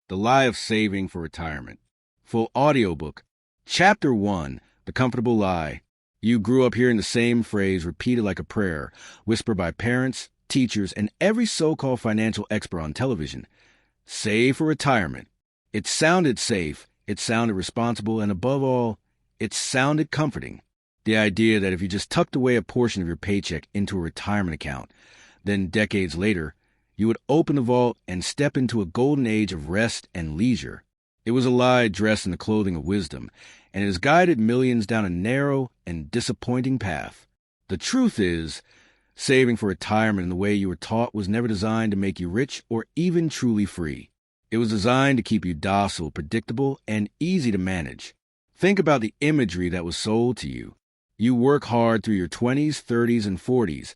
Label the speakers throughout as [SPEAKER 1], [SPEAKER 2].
[SPEAKER 1] The Lie of Saving for Retirement. Full audiobook. Chapter 1, The Comfortable Lie. You grew up hearing the same phrase repeated like a prayer, whispered by parents, teachers, and every so-called financial expert on television. Save for retirement. It sounded safe, it sounded responsible, and above all, it sounded comforting. The idea that if you just tucked away a portion of your paycheck into a retirement account, then decades later, you would open the vault and step into a golden age of rest and leisure. It was a lie dressed in the clothing of wisdom, and it has guided millions down a narrow and disappointing path. The truth is, saving for retirement in the way you were taught was never designed to make you rich or even truly free. It was designed to keep you docile, predictable, and easy to manage. Think about the imagery that was sold to you. You work hard through your 20s, 30s, and 40s,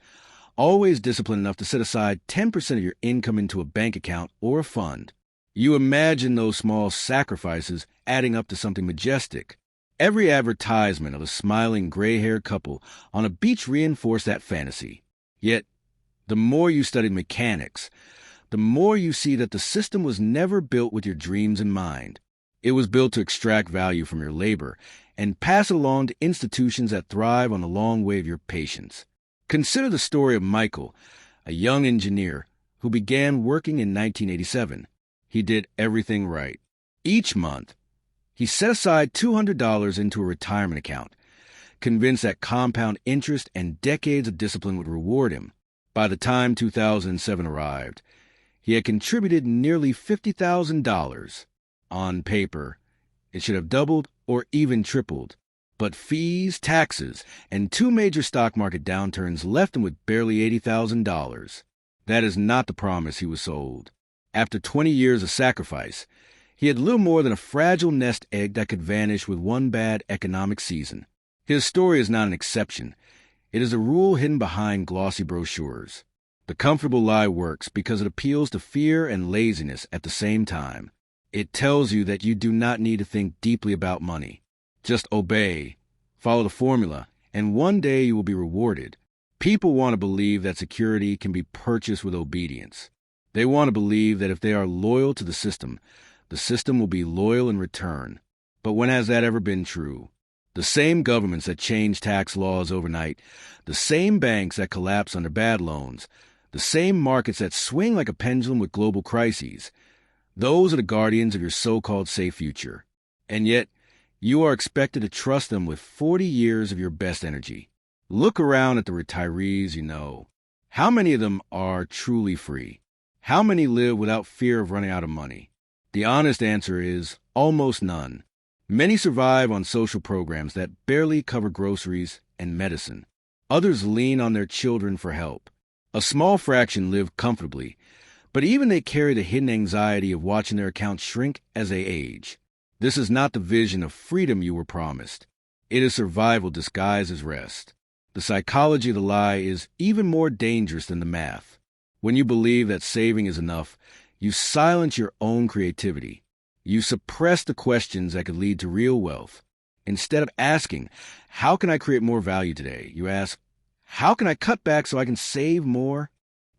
[SPEAKER 1] always disciplined enough to set aside 10% of your income into a bank account or a fund. You imagine those small sacrifices adding up to something majestic. Every advertisement of a smiling gray-haired couple on a beach reinforced that fantasy. Yet, the more you study mechanics, the more you see that the system was never built with your dreams in mind. It was built to extract value from your labor and pass it along to institutions that thrive on the long way of your patience. Consider the story of Michael, a young engineer who began working in 1987. He did everything right. Each month, he set aside $200 into a retirement account, convinced that compound interest and decades of discipline would reward him. By the time 2007 arrived, he had contributed nearly $50,000. On paper, it should have doubled or even tripled. But fees, taxes, and two major stock market downturns left him with barely $80,000. That is not the promise he was sold. After 20 years of sacrifice, he had little more than a fragile nest egg that could vanish with one bad economic season. His story is not an exception. It is a rule hidden behind glossy brochures. The comfortable lie works because it appeals to fear and laziness at the same time. It tells you that you do not need to think deeply about money. Just obey, follow the formula, and one day you will be rewarded. People want to believe that security can be purchased with obedience. They want to believe that if they are loyal to the system will be loyal in return. But when has that ever been true? The same governments that change tax laws overnight, the same banks that collapse under bad loans, the same markets that swing like a pendulum with global crises, those are the guardians of your so-called safe future. And yet, you are expected to trust them with 40 years of your best energy. Look around at the retirees you know. How many of them are truly free? How many live without fear of running out of money? The honest answer is almost none. Many survive on social programs that barely cover groceries and medicine. Others lean on their children for help. A small fraction live comfortably, but even they carry the hidden anxiety of watching their accounts shrink as they age. This is not the vision of freedom you were promised. It is survival disguised as rest. The psychology of the lie is even more dangerous than the math. When you believe that saving is enough, you silence your own creativity. You suppress the questions that could lead to real wealth. Instead of asking, how can I create more value today? You ask, how can I cut back so I can save more?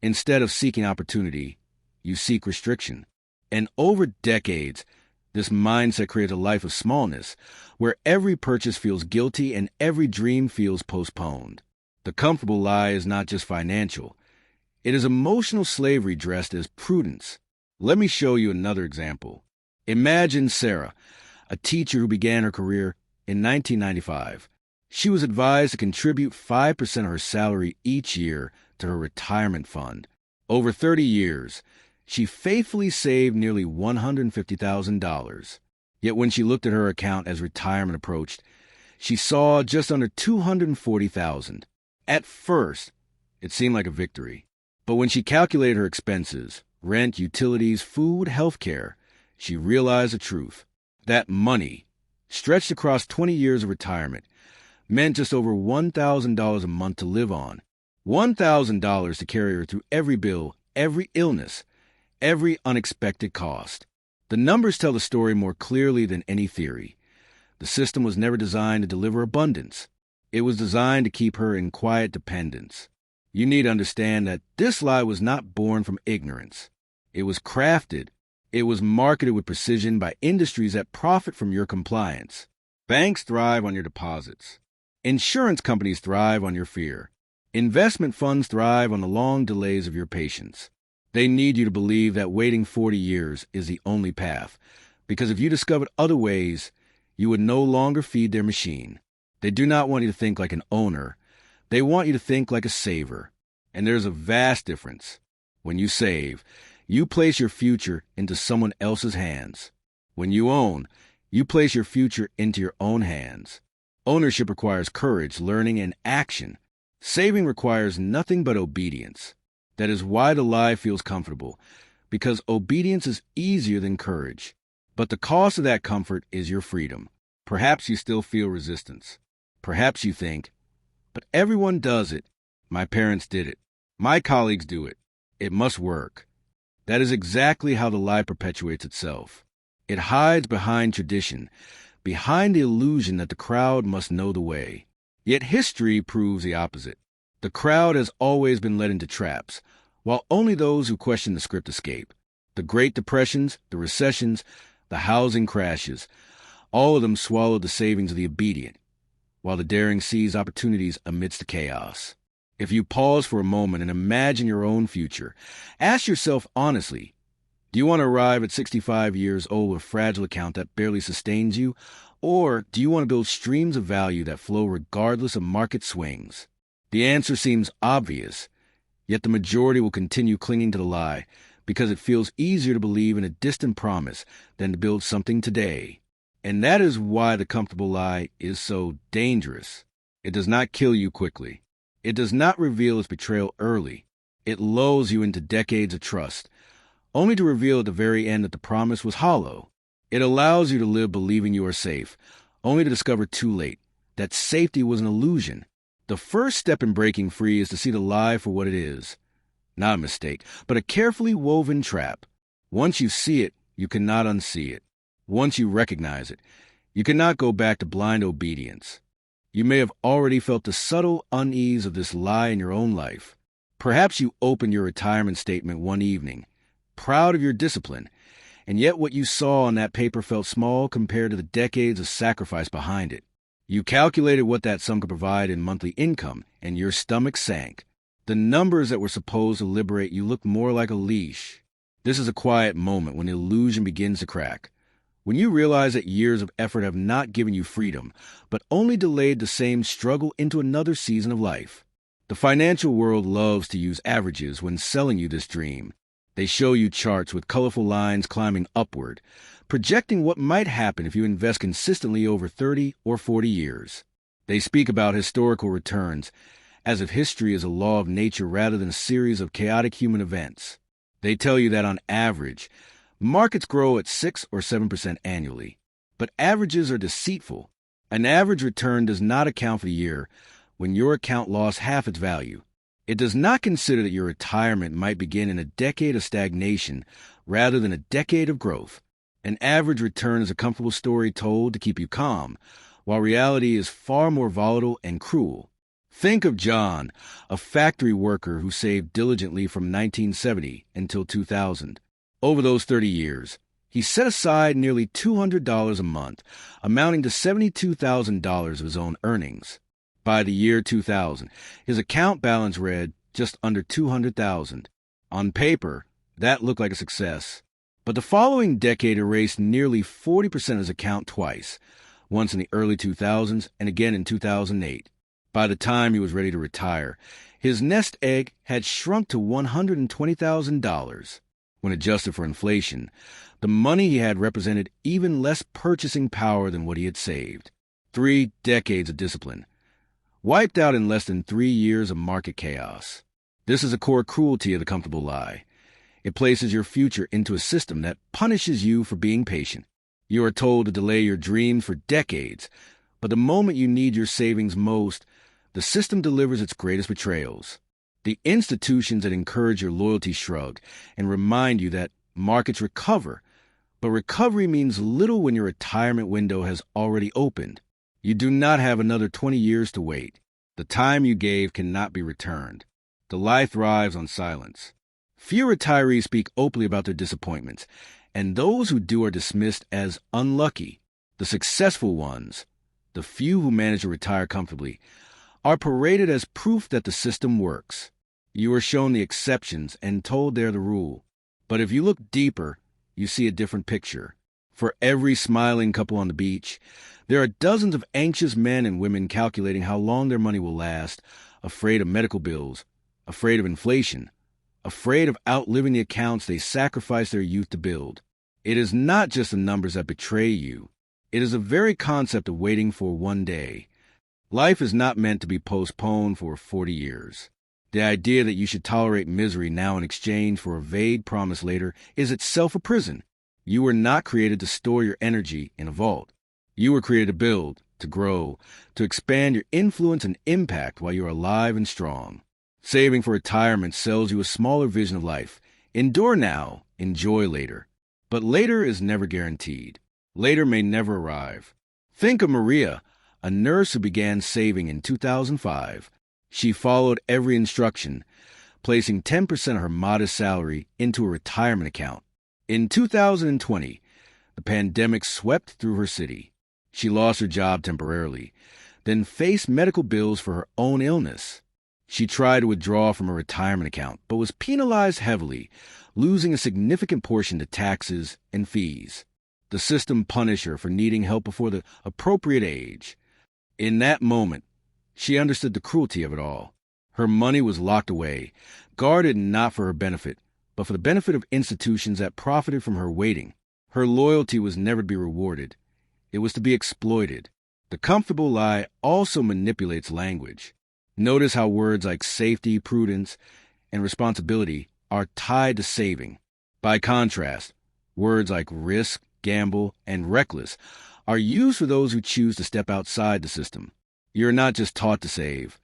[SPEAKER 1] Instead of seeking opportunity, you seek restriction. And over decades, this mindset creates a life of smallness, where every purchase feels guilty and every dream feels postponed. The comfortable lie is not just financial. It is emotional slavery dressed as prudence. Let me show you another example. Imagine Sarah, a teacher who began her career in 1995. She was advised to contribute 5% of her salary each year to her retirement fund. Over 30 years, she faithfully saved nearly $150,000. Yet when she looked at her account as retirement approached, she saw just under $240,000. At first, it seemed like a victory. But when she calculated her expenses, rent, utilities, food, health care, she realized the truth. That money, stretched across 20 years of retirement, meant just over $1,000 a month to live on. $1,000 to carry her through every bill, every illness, every unexpected cost. The numbers tell the story more clearly than any theory. The system was never designed to deliver abundance. It was designed to keep her in quiet dependence. You need to understand that this lie was not born from ignorance. It was crafted It was marketed with precision by industries that profit from your compliance. Banks thrive on your deposits. Insurance companies thrive on your fear. Investment funds thrive on the long delays of your patience. They need you to believe that waiting 40 years is the only path, because if you discovered other ways, you would no longer feed their machine. They do not want you to think like an owner. They want you to think like a saver. And there's a vast difference. When you save, you place your future into someone else's hands. When you own, you place your future into your own hands. Ownership requires courage, learning, and action. Saving requires nothing but obedience. That is why the lie feels comfortable, because obedience is easier than courage. But the cost of that comfort is your freedom. Perhaps you still feel resistance. Perhaps you think, but everyone does it. My parents did it. My colleagues do it. It must work. That is exactly how the lie perpetuates itself. It hides behind tradition, behind the illusion that the crowd must know the way. Yet history proves the opposite. The crowd has always been led into traps, while only those who question the script escape. The Great Depressions, the recessions, the housing crashes, all of them swallowed the savings of the obedient, while the daring seize opportunities amidst the chaos. If you pause for a moment and imagine your own future, ask yourself honestly, do you want to arrive at 65 years old with a fragile account that barely sustains you, or do you want to build streams of value that flow regardless of market swings? The answer seems obvious, yet the majority will continue clinging to the lie because it feels easier to believe in a distant promise than to build something today. And that is why the comfortable lie is so dangerous. It does not kill you quickly. It does not reveal its betrayal early. It lulls you into decades of trust, only to reveal at the very end that the promise was hollow. It allows you to live believing you are safe, only to discover too late that safety was an illusion. The first step in breaking free is to see the lie for what it is. Not a mistake, but a carefully woven trap. Once you see it, you cannot unsee it. Once you recognize it, you cannot go back to blind obedience. You may have already felt the subtle unease of this lie in your own life. Perhaps you opened your retirement statement one evening, proud of your discipline, and yet what you saw on that paper felt small compared to the decades of sacrifice behind it. You calculated what that sum could provide in monthly income, and your stomach sank. The numbers that were supposed to liberate you looked more like a leash. This is a quiet moment when the illusion begins to crack. When you realize that years of effort have not given you freedom, but only delayed the same struggle into another season of life. The financial world loves to use averages when selling you this dream. They show you charts with colorful lines climbing upward, projecting what might happen if you invest consistently over 30 or 40 years. They speak about historical returns, as if history is a law of nature rather than a series of chaotic human events. They tell you that on average, markets grow at 6 or 7% annually, but averages are deceitful. An average return does not account for the year when your account lost half its value. It does not consider that your retirement might begin in a decade of stagnation rather than a decade of growth. An average return is a comfortable story told to keep you calm, while reality is far more volatile and cruel. Think of John, a factory worker who saved diligently from 1970 until 2000. Over those 30 years, he set aside nearly $200 a month, amounting to $72,000 of his own earnings. By the year 2000, his account balance read just under $200,000. On paper, that looked like a success. But the following decade erased nearly 40% of his account twice, once in the early 2000s and again in 2008. By the time he was ready to retire, his nest egg had shrunk to $120,000. When adjusted for inflation, the money he had represented even less purchasing power than what he had saved. 3 decades of discipline, wiped out in less than 3 years of market chaos. This is a core cruelty of the comfortable lie. It places your future into a system that punishes you for being patient. You are told to delay your dreams for decades, but the moment you need your savings most, the system delivers its greatest betrayals. The institutions that encourage your loyalty shrug and remind you that markets recover, but recovery means little when your retirement window has already opened. You do not have another 20 years to wait. The time you gave cannot be returned. The lie thrives on silence. Few retirees speak openly about their disappointments, and those who do are dismissed as unlucky. The successful ones, the few who manage to retire comfortably, are paraded as proof that the system works. You are shown the exceptions and told they're the rule. But if you look deeper, you see a different picture. For every smiling couple on the beach, there are dozens of anxious men and women calculating how long their money will last, afraid of medical bills, afraid of inflation, afraid of outliving the accounts they sacrificed their youth to build. It is not just the numbers that betray you. It is the very concept of waiting for one day. Life is not meant to be postponed for 40 years. The idea that you should tolerate misery now in exchange for a vague promise later is itself a prison. You were not created to store your energy in a vault. You were created to build, to grow, to expand your influence and impact while you are alive and strong. Saving for retirement sells you a smaller vision of life. Endure now, enjoy later. But later is never guaranteed. Later may never arrive. Think of Maria, a nurse who began saving in 2005. She followed every instruction, placing 10% of her modest salary into a retirement account. In 2020, the pandemic swept through her city. She lost her job temporarily, then faced medical bills for her own illness. She tried to withdraw from her retirement account, but was penalized heavily, losing a significant portion to taxes and fees. The system punished her for needing help before the appropriate age. In that moment, she understood the cruelty of it all. Her money was locked away, guarded not for her benefit, but for the benefit of institutions that profited from her waiting. Her loyalty was never to be rewarded. It was to be exploited. The comfortable lie also manipulates language. Notice how words like safety, prudence, and responsibility are tied to saving. By contrast, words like risk, gamble, and reckless are used for those who choose to step outside the system. You are not just taught to save.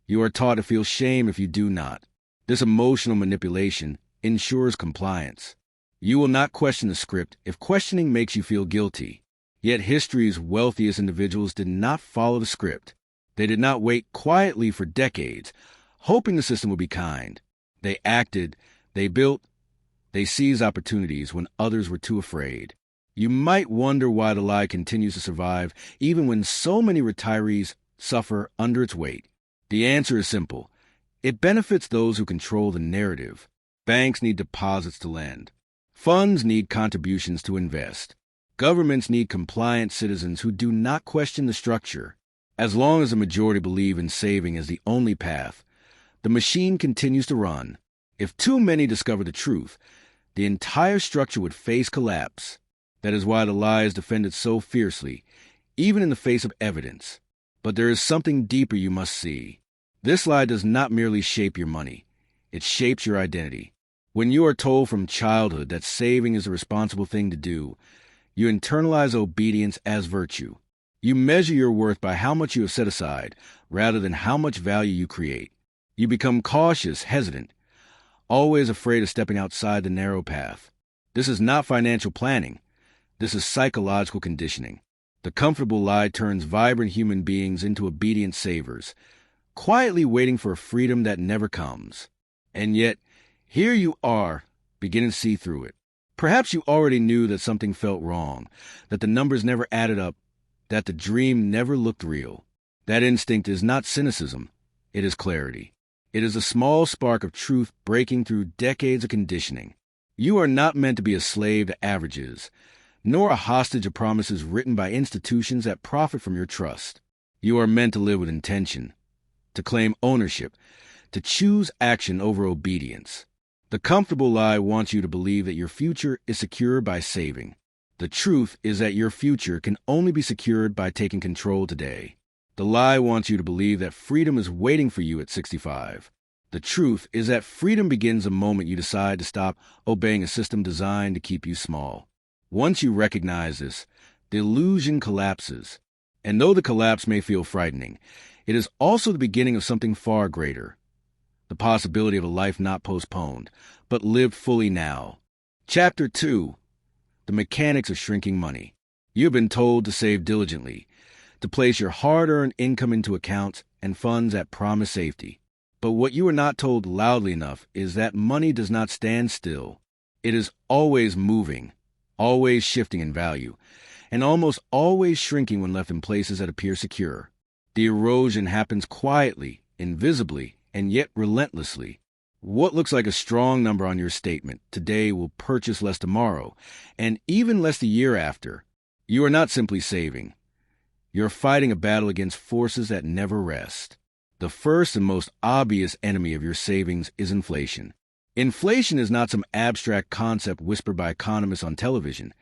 [SPEAKER 1] You are taught to feel shame if you do not. This emotional manipulation ensures compliance. You will not question the script if questioning makes you feel guilty. Yet history's wealthiest individuals did not follow the script. They did not wait quietly for decades, hoping the system would be kind. They acted, they built, they seized opportunities when others were too afraid. You might wonder why the lie continues to survive even when so many retirees suffer under its weight. The answer is simple. It benefits those who control the narrative. Banks need deposits to lend. Funds need contributions to invest. Governments need compliant citizens who do not question the structure. As long as the majority believe in saving as the only path, the machine continues to run. If too many discover the truth, the entire structure would face collapse. That is why the lie is defended so fiercely, even in the face of evidence. But there is something deeper you must see. This lie does not merely shape your money. It shapes your identity. When you are told from childhood that saving is the responsible thing to do, you internalize obedience as virtue. You measure your worth by how much you have set aside, rather than how much value you create. You become cautious, hesitant, always afraid of stepping outside the narrow path. This is not financial planning. This is psychological conditioning. The comfortable lie turns vibrant human beings into obedient savers, quietly waiting for a freedom that never comes. And yet, here you are, beginning to see through it. Perhaps you already knew that something felt wrong, that the numbers never added up, that the dream never looked real. That instinct is not cynicism, it is clarity. It is a small spark of truth breaking through decades of conditioning. You are not meant to be a slave to averages, nor a hostage of promises written by institutions that profit from your trust. You are meant to live with intention, to claim ownership, to choose action over obedience. The comfortable lie wants you to believe that your future is secure by saving. The truth is that your future can only be secured by taking control today. The lie wants you to believe that freedom is waiting for you at 65. The truth is that freedom begins the moment you decide to stop obeying a system designed to keep you small. Once you recognize this, the illusion collapses. And though the collapse may feel frightening, it is also the beginning of something far greater. The possibility of a life not postponed, but lived fully now. Chapter 2. The Mechanics of Shrinking Money. You have been told to save diligently, to place your hard-earned income into accounts and funds that promise safety. But what you are not told loudly enough is that money does not stand still. It is always moving. always shifting in value, and almost always shrinking when left in places that appear secure. The erosion happens quietly, invisibly, and yet relentlessly. What looks like a strong number on your statement today will purchase less tomorrow, and even less the year after. You are not simply saving. You're fighting a battle against forces that never rest. The first and most obvious enemy of your savings is inflation. Inflation is not some abstract concept whispered by economists on television.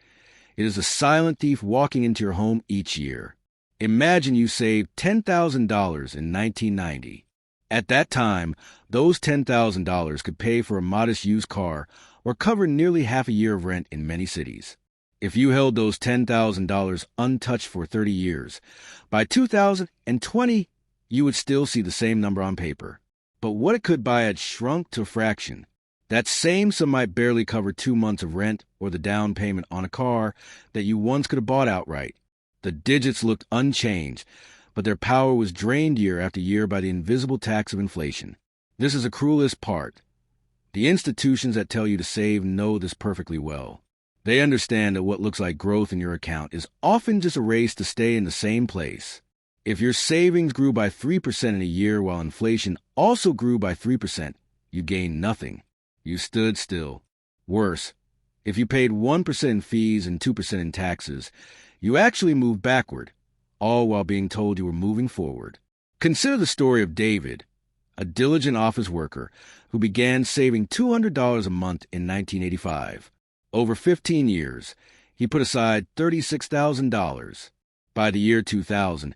[SPEAKER 1] It is a silent thief walking into your home each year. Imagine you saved $10,000 in 1990. At that time, those $10,000 could pay for a modest used car or cover nearly half a year of rent in many cities. If you held those $10,000 untouched for 30 years, by 2020, you would still see the same number on paper. But what it could buy had shrunk to a fraction. That same sum might barely cover 2 months of rent or the down payment on a car that you once could have bought outright. The digits looked unchanged, but their power was drained year after year by the invisible tax of inflation. This is the cruelest part. The institutions that tell you to save know this perfectly well. They understand that what looks like growth in your account is often just a race to stay in the same place. If your savings grew by 3% in a year while inflation also grew by 3%, you gained nothing. You stood still. Worse, if you paid 1% in fees and 2% in taxes, you actually moved backward, all while being told you were moving forward. Consider the story of David, a diligent office worker who began saving $200 a month in 1985. Over 15 years, he put aside $36,000. By the year 2000,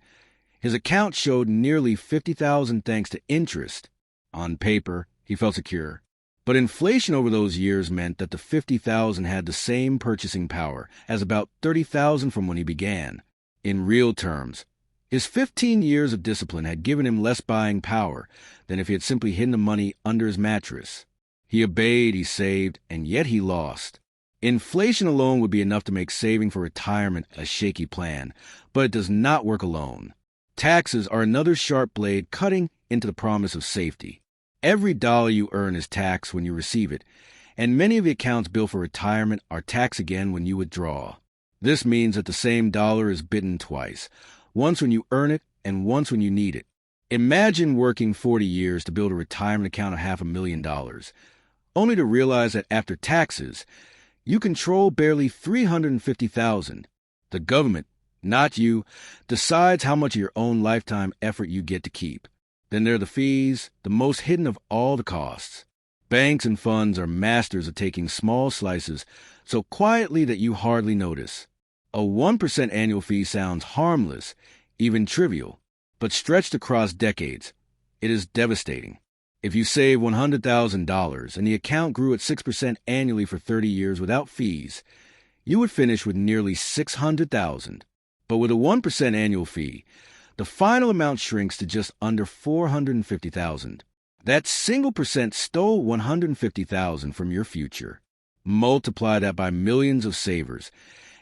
[SPEAKER 1] his account showed nearly $50,000 thanks to interest. On paper, he felt secure. But inflation over those years meant that the $50,000 had the same purchasing power as about $30,000 from when he began. In real terms, his 15 years of discipline had given him less buying power than if he had simply hidden the money under his mattress. He obeyed, he saved, and yet he lost. Inflation alone would be enough to make saving for retirement a shaky plan, but it does not work alone. Taxes are another sharp blade cutting into the promise of safety. Every dollar you earn is taxed when you receive it, and many of the accounts built for retirement are taxed again when you withdraw. This means that the same dollar is bitten twice, once when you earn it and once when you need it. Imagine working 40 years to build a retirement account of $500,000, only to realize that after taxes, you control barely $350,000. The government, not you, decides how much of your own lifetime effort you get to keep. Then there are the fees, the most hidden of all the costs. Banks and funds are masters of taking small slices so quietly that you hardly notice. A 1% annual fee sounds harmless, even trivial, but stretched across decades, it is devastating. If you save $100,000 and the account grew at 6% annually for 30 years without fees, you would finish with nearly $600,000. But with a 1% annual fee, the final amount shrinks to just under $450,000. That single percent stole $150,000 from your future. Multiply that by millions of savers,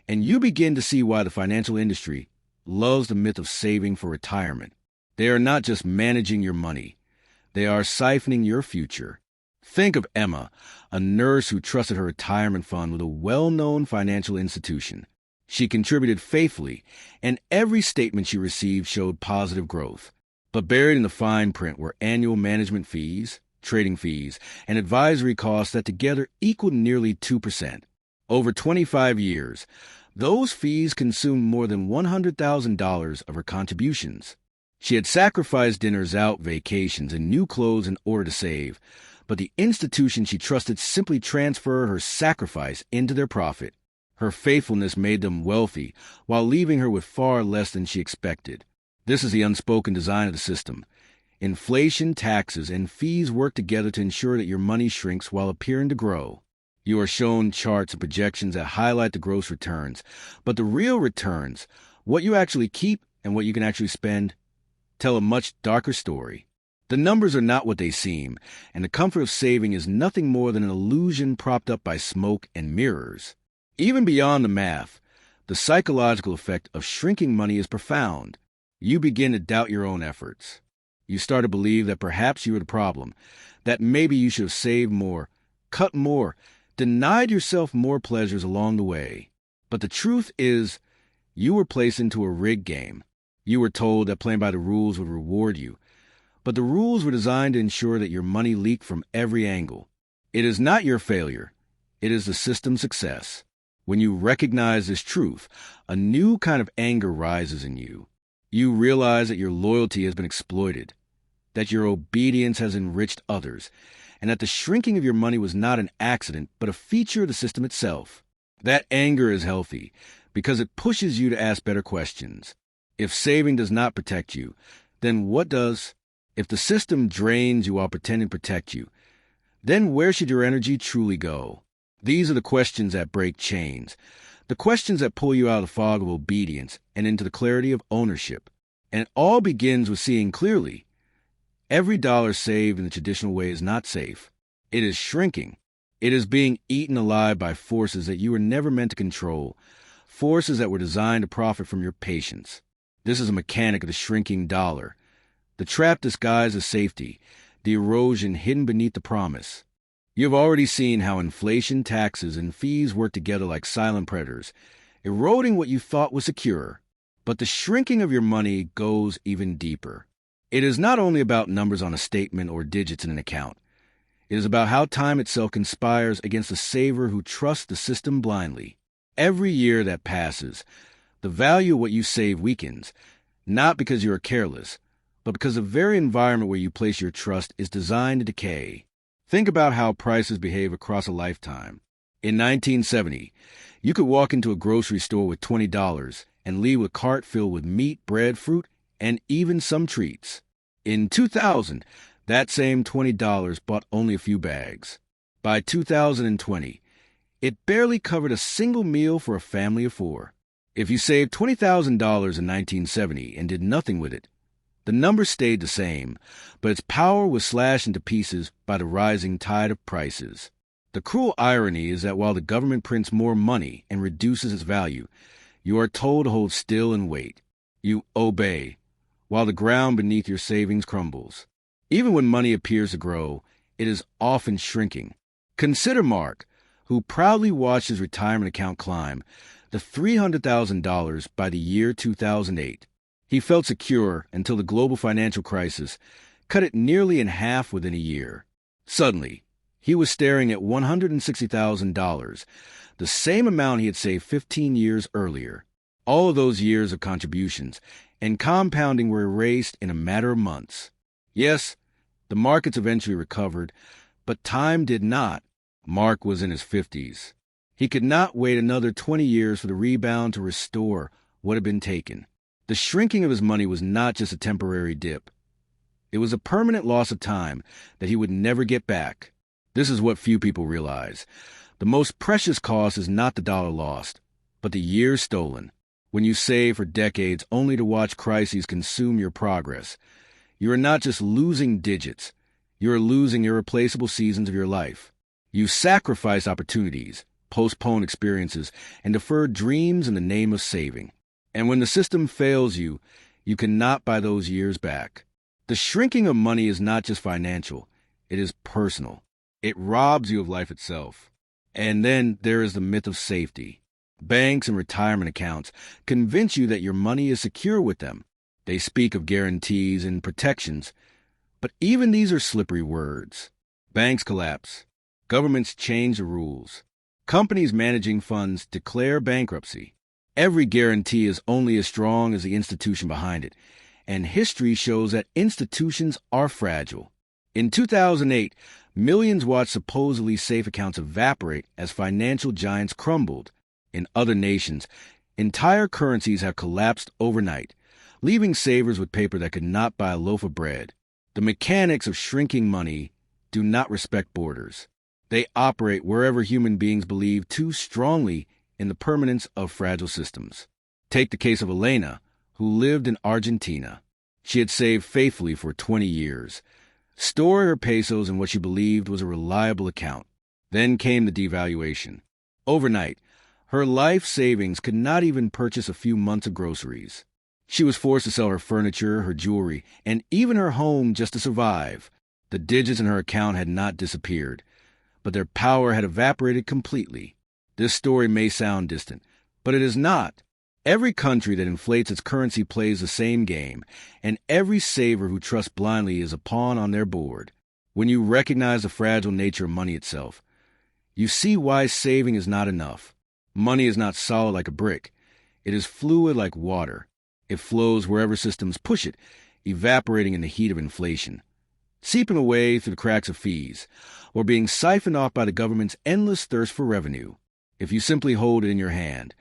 [SPEAKER 1] and you begin to see why the financial industry loves the myth of saving for retirement. They are not just managing your money. They are siphoning your future. Think of Emma, a nurse who trusted her retirement fund with a well-known financial institution. She contributed faithfully, and every statement she received showed positive growth. But buried in the fine print were annual management fees, trading fees, and advisory costs that together equaled nearly 2%. Over 25 years, those fees consumed more than $100,000 of her contributions. She had sacrificed dinners out, vacations, and new clothes in order to save, but the institution she trusted simply transferred her sacrifice into their profit. Her faithfulness made them wealthy, while leaving her with far less than she expected. This is the unspoken design of the system. Inflation, taxes, and fees work together to ensure that your money shrinks while appearing to grow. You are shown charts and projections that highlight the gross returns, but the real returns, what you actually keep and what you can actually spend, tell a much darker story. The numbers are not what they seem, and the comfort of saving is nothing more than an illusion propped up by smoke and mirrors. Even beyond the math, the psychological effect of shrinking money is profound. You begin to doubt your own efforts. You start to believe that perhaps you are the problem, that maybe you should have saved more, cut more, denied yourself more pleasures along the way. But the truth is, you were placed into a rigged game. You were told that playing by the rules would reward you. But the rules were designed to ensure that your money leaked from every angle. It is not your failure. It is the system's success. When you recognize this truth, a new kind of anger rises in you. You realize that your loyalty has been exploited, that your obedience has enriched others, and that the shrinking of your money was not an accident, but a feature of the system itself. That anger is healthy because it pushes you to ask better questions. If saving does not protect you, then what does? If the system drains you while pretending to protect you, then where should your energy truly go? These are the questions that break chains, the questions that pull you out of the fog of obedience and into the clarity of ownership. And it all begins with seeing clearly. Every dollar saved in the traditional way is not safe. It is shrinking. It is being eaten alive by forces that you were never meant to control, forces that were designed to profit from your patience. This is a mechanic of the shrinking dollar, the trap disguised as safety, the erosion hidden beneath the promise. You have already seen how inflation, taxes, and fees work together like silent predators, eroding what you thought was secure. But the shrinking of your money goes even deeper. It is not only about numbers on a statement or digits in an account. It is about how time itself conspires against the saver who trusts the system blindly. Every year that passes, the value of what you save weakens, not because you are careless, but because the very environment where you place your trust is designed to decay. Think about how prices behave across a lifetime. In 1970, you could walk into a grocery store with $20 and leave a cart filled with meat, bread, fruit, and even some treats. In 2000, that same $20 bought only a few bags. By 2020, it barely covered a single meal for a family of four. If you saved $20,000 in 1970 and did nothing with it, the number stayed the same, but its power was slashed into pieces by the rising tide of prices. The cruel irony is that while the government prints more money and reduces its value, you are told to hold still and wait. You obey, while the ground beneath your savings crumbles. Even when money appears to grow, it is often shrinking. Consider Mark, who proudly watched his retirement account climb to $300,000 by the year 2008. He felt secure until the global financial crisis cut it nearly in half within a year. Suddenly, he was staring at $160,000, the same amount he had saved 15 years earlier. All of those years of contributions and compounding were erased in a matter of months. Yes, the markets eventually recovered, but time did not. Mark was in his 50s. He could not wait another 20 years for the rebound to restore what had been taken. The shrinking of his money was not just a temporary dip. It was a permanent loss of time that he would never get back. This is what few people realize. The most precious cost is not the dollar lost, but the years stolen. When you save for decades only to watch crises consume your progress, you are not just losing digits, you are losing irreplaceable seasons of your life. You sacrifice opportunities, postpone experiences, and defer dreams in the name of saving. And when the system fails you, you cannot buy those years back. The shrinking of money is not just financial, it is personal. It robs you of life itself. And then there is the myth of safety. Banks and retirement accounts convince you that your money is secure with them. They speak of guarantees and protections, but even these are slippery words. Banks collapse. Governments change the rules. Companies managing funds declare bankruptcy. Every guarantee is only as strong as the institution behind it, and history shows that institutions are fragile. In 2008, millions watched supposedly safe accounts evaporate as financial giants crumbled. In other nations, entire currencies have collapsed overnight, leaving savers with paper that could not buy a loaf of bread. The mechanics of shrinking money do not respect borders. They operate wherever human beings believe too strongly in the permanence of fragile systems. Take the case of Elena, who lived in Argentina. She had saved faithfully for 20 years, storing her pesos in what she believed was a reliable account. Then came the devaluation. Overnight, her life savings could not even purchase a few months of groceries. She was forced to sell her furniture, her jewelry, and even her home just to survive. The digits in her account had not disappeared, but their power had evaporated completely. This story may sound distant, But it is not. Every country that inflates its currency plays the same game, and every saver who trusts blindly is a pawn on their board. When you recognize the fragile nature of money itself, you see why saving is not enough. Money is not solid like a brick. It is fluid like water. It flows wherever systems push it, evaporating in the heat of inflation, seeping away through the cracks of fees, or being siphoned off by the government's endless thirst for revenue. If you simply hold it in your hand,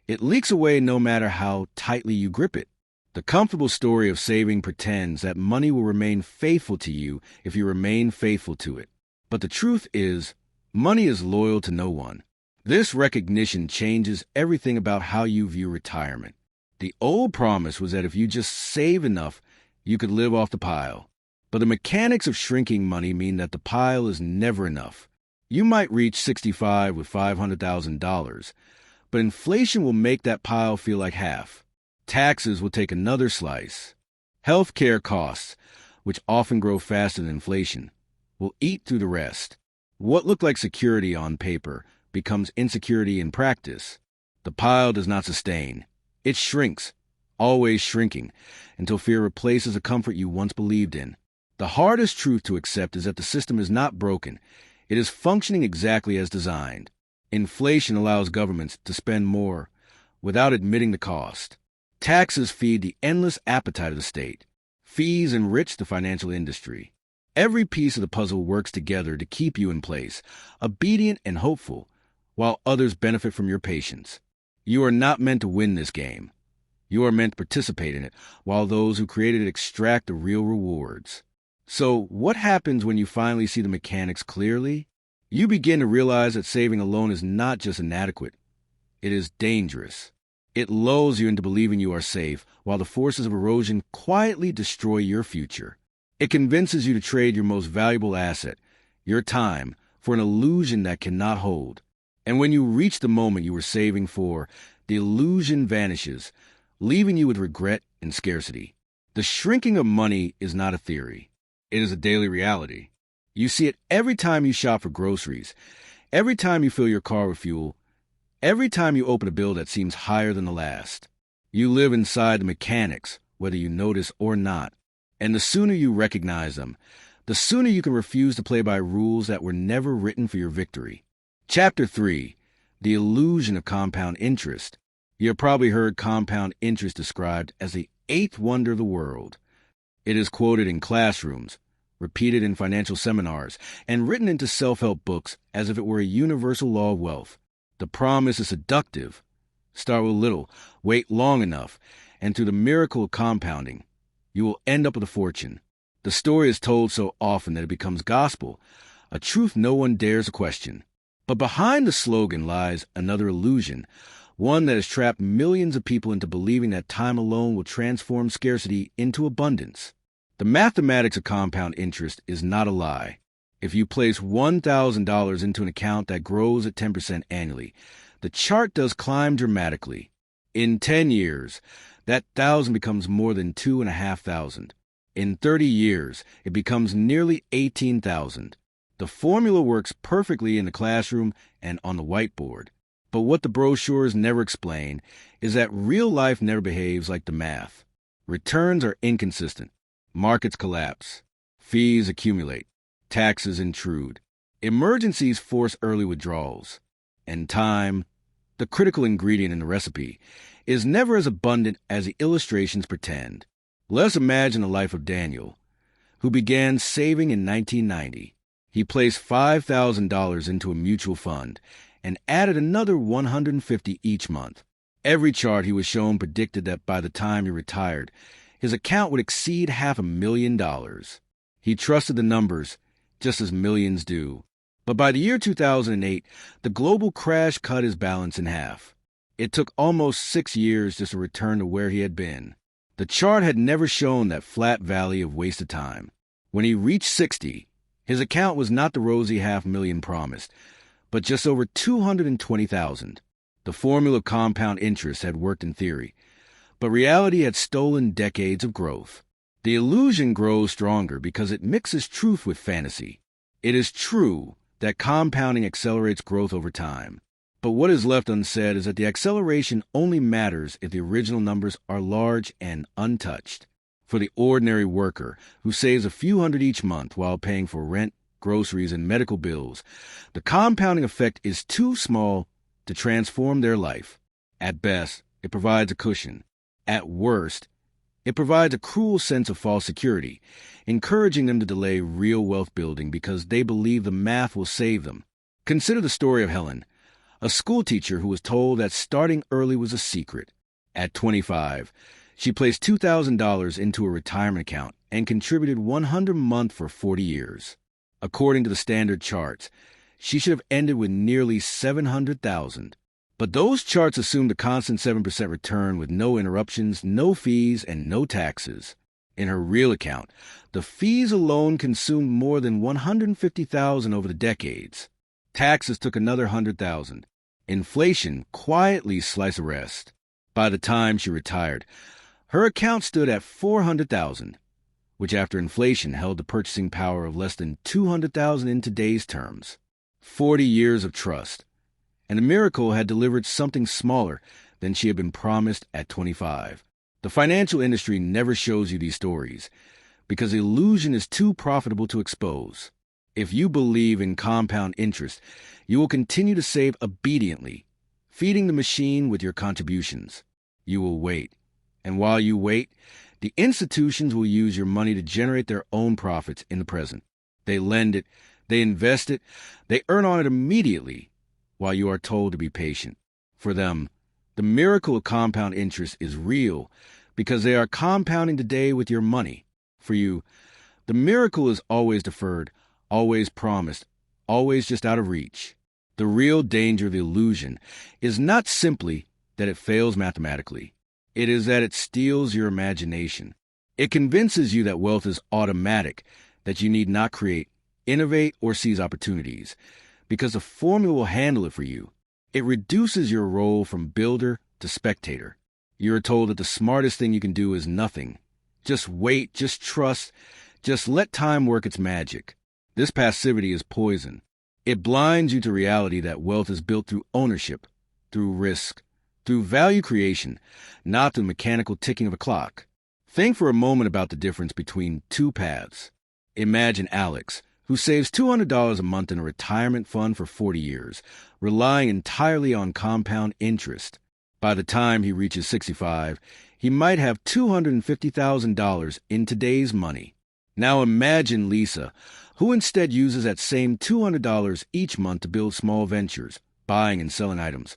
[SPEAKER 1] it leaks away no matter how tightly you grip it. The comfortable story of saving pretends that money will remain faithful to you if you remain faithful to it. But the truth is, money is loyal to no one. This recognition changes everything about how you view retirement. The old promise was that if you just save enough, you could live off the pile. But the mechanics of shrinking money mean that the pile is never enough. You might reach 65 with $500,000, but inflation will make that pile feel like half. Taxes will take another slice. Healthcare costs, which often grow faster than inflation, will eat through the rest. What looked like security on paper becomes insecurity in practice. The pile does not sustain. It shrinks, always shrinking, until fear replaces the comfort you once believed in. The hardest truth to accept is that the system is not broken. It is functioning exactly as designed. Inflation allows governments to spend more without admitting the cost. Taxes feed the endless appetite of the state. Fees enrich the financial industry. Every piece of the puzzle works together to keep you in place, obedient and hopeful, while others benefit from your patience. You are not meant to win this game. You are meant to participate in it, while those who created it extract the real rewards. So, what happens when you finally see the mechanics clearly? You begin to realize that saving alone is not just inadequate. It is dangerous. It lulls you into believing you are safe, while the forces of erosion quietly destroy your future. It convinces you to trade your most valuable asset, your time, for an illusion that cannot hold. And when you reach the moment you were saving for, the illusion vanishes, leaving you with regret and scarcity. The shrinking of money is not a theory. It is a daily reality. You see it every time you shop for groceries, every time you fill your car with fuel, every time you open a bill that seems higher than the last. You live inside the mechanics, whether you notice or not. And the sooner you recognize them, the sooner you can refuse to play by rules that were never written for your victory. Chapter 3. The Illusion of Compound Interest. You have probably heard compound interest described as the eighth wonder of the world. It is quoted in classrooms, repeated in financial seminars, and written into self-help books as if it were a universal law of wealth. The promise is seductive. Start with little, wait long enough, and through the miracle of compounding, you will end up with a fortune. The story is told so often that it becomes gospel, a truth no one dares to question. But behind the slogan lies another illusion, one that has trapped millions of people into believing that time alone will transform scarcity into abundance. The mathematics of compound interest is not a lie. If you place $1,000 into an account that grows at 10% annually, the chart does climb dramatically. In 10 years, that 1,000 becomes more than 2,500. In 30 years, it becomes nearly 18,000. The formula works perfectly in the classroom and on the whiteboard. But what the brochures never explain is that real life never behaves like the math. Returns are inconsistent. Markets collapse. Fees accumulate. Taxes intrude. Emergencies force early withdrawals. And time, the critical ingredient in the recipe, is never as abundant as the illustrations pretend. Let's imagine the life of Daniel, who began saving in 1990. He placed $5,000 into a mutual fund and added another $150 each month. Every chart he was shown predicted that by the time he retired, his account would exceed $500,000. He trusted the numbers, just as millions do. But by the year 2008, the global crash cut his balance in half. It took almost 6 years just to return to where he had been. The chart had never shown that flat valley of wasted time. When he reached 60, his account was not the rosy $500,000 promised, but just over $220,000. The formula of compound interest had worked in theory, but reality had stolen decades of growth. The illusion grows stronger because it mixes truth with fantasy. It is true that compounding accelerates growth over time. But what is left unsaid is that the acceleration only matters if the original numbers are large and untouched. For the ordinary worker who saves a few hundred each month while paying for rent, groceries, and medical bills, the compounding effect is too small to transform their life. At best, it provides a cushion. At worst, it provides a cruel sense of false security, encouraging them to delay real wealth building because they believe the math will save them. Consider the story of Helen, a schoolteacher who was told that starting early was a secret. At 25, she placed $2,000 into a retirement account and contributed $100 a month for 40 years. According to the standard charts, she should have ended with nearly $700,000. But those charts assumed a constant 7% return with no interruptions, no fees, and no taxes. In her real account, the fees alone consumed more than $150,000 over the decades. Taxes took another $100,000. Inflation quietly sliced the rest. By the time she retired, her account stood at $400,000, which after inflation held the purchasing power of less than $200,000 in today's terms. 40 years of trust. And the miracle had delivered something smaller than she had been promised at 25. The financial industry never shows you these stories because the illusion is too profitable to expose. If you believe in compound interest, you will continue to save obediently, feeding the machine with your contributions. You will wait. And while you wait, the institutions will use your money to generate their own profits in the present. They lend it, they invest it, they earn on it immediately, while you are told to be patient. For them, the miracle of compound interest is real because they are compounding today with your money. For you, the miracle is always deferred, always promised, always just out of reach. The real danger of the illusion is not simply that it fails mathematically. It is that it steals your imagination. It convinces you that wealth is automatic, that you need not create, innovate, or seize opportunities, because the formula will handle it for you. It reduces your role from builder to spectator. You are told that the smartest thing you can do is nothing. Just wait, just trust, just let time work its magic. This passivity is poison. It blinds you to reality that wealth is built through ownership, through risk, through value creation, not through mechanical ticking of a clock. Think for a moment about the difference between two paths. Imagine Alex, who saves $200 a month in a retirement fund for 40 years, relying entirely on compound interest. By the time he reaches 65, he might have $250,000 in today's money. Now imagine Lisa, who instead uses that same $200 each month to build small ventures, buying and selling items,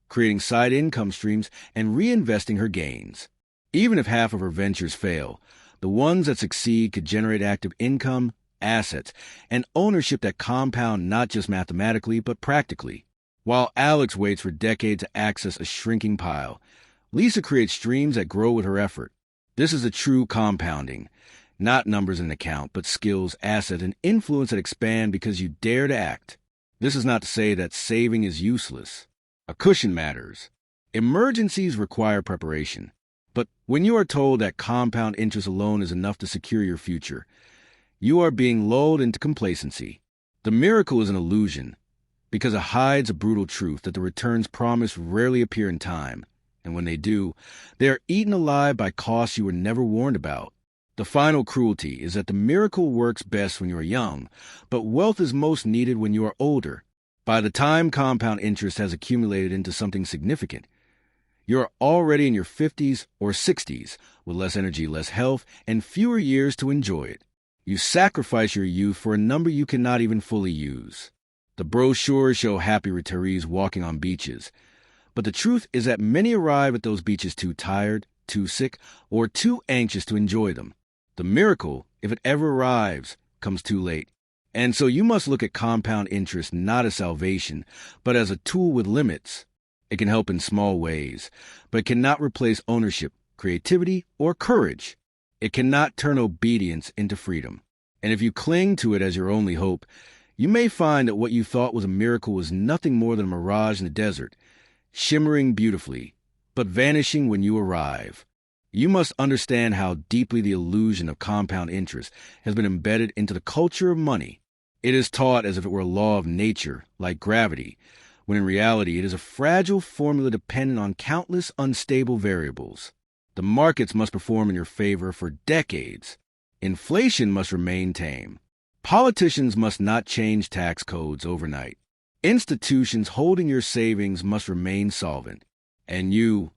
[SPEAKER 1] creating side income streams, and reinvesting her gains. Even if half of her ventures fail, the ones that succeed could generate active income, assets, and ownership that compound not just mathematically but practically. While Alex waits for decades to access a shrinking pile, Lisa creates streams that grow with her effort. This is a true compounding, not numbers in an account, but skills, assets, and influence that expand because you dare to act. This is not to say that saving is useless. A cushion matters. Emergencies require preparation. But when you are told that compound interest alone is enough to secure your future, you are being lulled into complacency. The miracle is an illusion because it hides a brutal truth that the returns promised rarely appear in time, and when they do, they are eaten alive by costs you were never warned about. The final cruelty is that the miracle works best when you are young, but wealth is most needed when you are older. By the time compound interest has accumulated into something significant, you are already in your 50s or 60s with less energy, less health, and fewer years to enjoy it. You sacrifice your youth for a number you cannot even fully use. The brochures show happy retirees walking on beaches, but the truth is that many arrive at those beaches too tired, too sick, or too anxious to enjoy them. The miracle, if it ever arrives, comes too late. And so you must look at compound interest not as salvation, but as a tool with limits. It can help in small ways, but it cannot replace ownership, creativity, or courage. It cannot turn obedience into freedom. And if you cling to it as your only hope, you may find that what you thought was a miracle was nothing more than a mirage in the desert, shimmering beautifully, but vanishing when you arrive. You must understand how deeply the illusion of compound interest has been embedded into the culture of money. It is taught as if it were a law of nature, like gravity, when in reality it is a fragile formula dependent on countless unstable variables. The markets must perform in your favor for decades. Inflation must remain tame. Politicians must not change tax codes overnight. Institutions holding your savings must remain solvent. And you,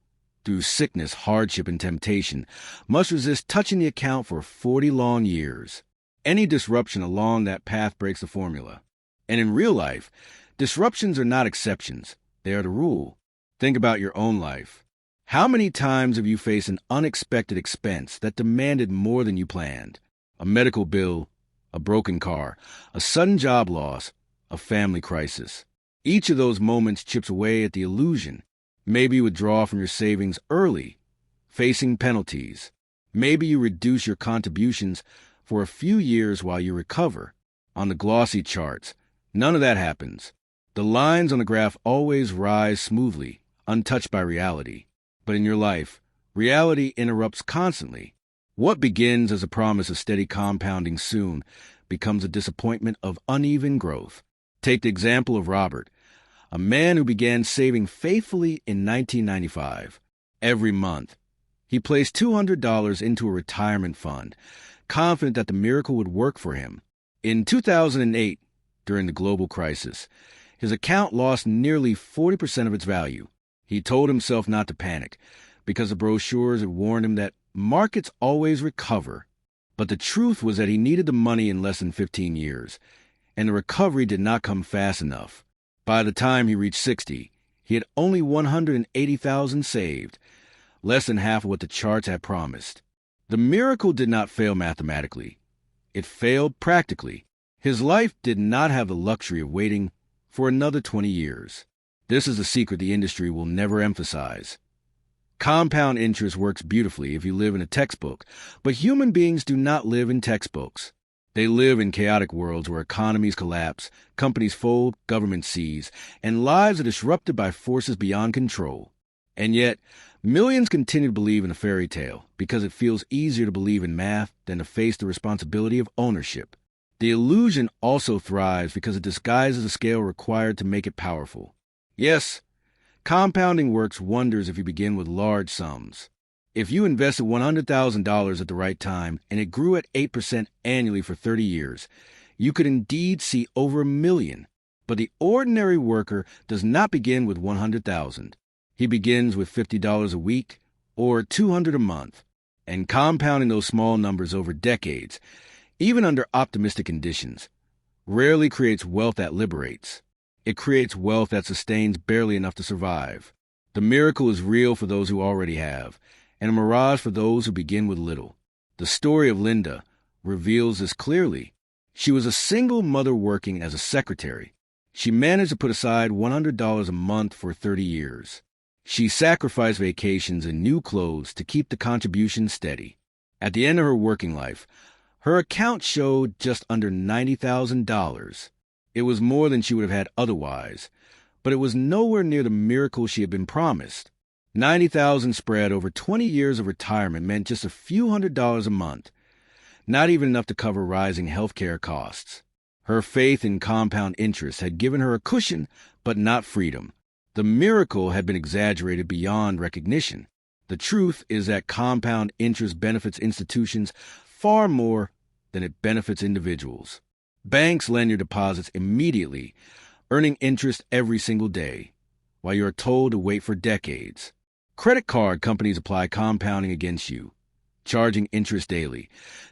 [SPEAKER 1] through sickness, hardship, and temptation, must resist touching the account for 40 long years. Any disruption along that path breaks the formula. And in real life, disruptions are not exceptions. They are the rule. Think about your own life. How many times have you faced an unexpected expense that demanded more than you planned? A medical bill, a broken car, a sudden job loss, a family crisis. Each of those moments chips away at the illusion. Maybe you withdraw from your savings early, facing penalties. Maybe you reduce your contributions for a few years while you recover. On the glossy charts, none of that happens. The lines on the graph always rise smoothly, untouched by reality. But in your life, reality interrupts constantly. What begins as a promise of steady compounding soon becomes a disappointment of uneven growth. Take the example of Robert, a man who began saving faithfully in 1995. Every month, he placed $200 into a retirement fund, confident that the miracle would work for him. In 2008, during the global crisis, his account lost nearly 40% of its value. He told himself not to panic, because the brochures had warned him that markets always recover. But the truth was that he needed the money in less than 15 years, and the recovery did not come fast enough. By the time he reached 60, he had only $180,000 saved, less than half of what the charts had promised. The miracle did not fail mathematically. It failed practically. His life did not have the luxury of waiting for another 20 years. This is a secret the industry will never emphasize. Compound interest works beautifully if you live in a textbook, but human beings do not live in textbooks. They live in chaotic worlds where economies collapse, companies fold, governments seize, and lives are disrupted by forces beyond control. And yet, millions continue to believe in a fairy tale because it feels easier to believe in math than to face the responsibility of ownership. The illusion also thrives because it disguises the scale required to make it powerful. Yes, compounding works wonders if you begin with large sums. If you invested $100,000 at the right time and it grew at 8% annually for 30 years, you could indeed see over $1 million. But the ordinary worker does not begin with $100,000. He begins with $50 a week or $200 a month. And compounding those small numbers over decades, even under optimistic conditions, rarely creates wealth that liberates. It creates wealth that sustains barely enough to survive. The miracle is real for those who already have, and a mirage for those who begin with little. The story of Linda reveals this clearly. She was a single mother working as a secretary. She managed to put aside $100 a month for 30 years. She sacrificed vacations and new clothes to keep the contribution steady. At the end of her working life, her account showed just under $90,000. It was more than she would have had otherwise, but it was nowhere near the miracle she had been promised. $90,000 spread over 20 years of retirement meant just a few $100s a month, not even enough to cover rising healthcare costs. Her faith in compound interest had given her a cushion, but not freedom. The miracle had been exaggerated beyond recognition. The truth is that compound interest benefits institutions far more than it benefits individuals. Banks lend your deposits immediately, earning interest every single day, while you are told to wait for decades. Credit card companies apply compounding against you, charging interest daily,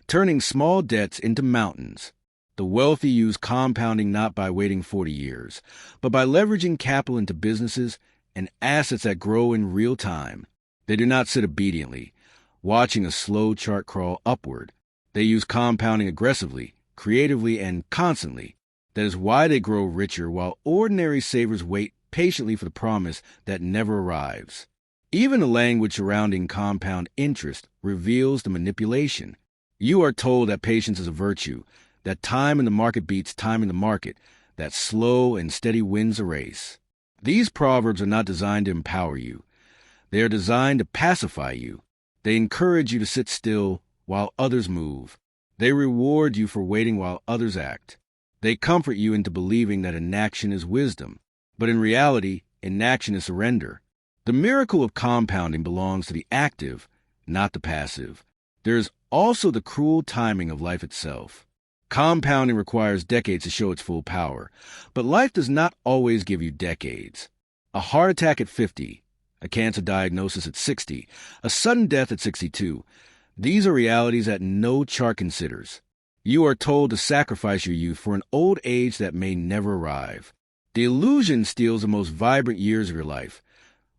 [SPEAKER 1] turning small debts into mountains. The wealthy use compounding not by waiting 40 years, but by leveraging capital into businesses and assets that grow in real time. They do not sit obediently, watching a slow chart crawl upward. They use compounding aggressively, creatively, and constantly. That is why they grow richer while ordinary savers wait patiently for the promise that never arrives. Even the language surrounding compound interest reveals the manipulation. You are told that patience is a virtue, that time in the market beats time in the market, that slow and steady wins a race. These proverbs are not designed to empower you. They are designed to pacify you. They encourage you to sit still while others move. They reward you for waiting while others act. They comfort you into believing that inaction is wisdom. But in reality, inaction is surrender. The miracle of compounding belongs to the active, not the passive. There is also the cruel timing of life itself. Compounding requires decades to show its full power, but life does not always give you decades. A heart attack at 50, a cancer diagnosis at 60, a sudden death at 62. These are realities that no chart considers. You are told to sacrifice your youth for an old age that may never arrive. The illusion steals the most vibrant years of your life,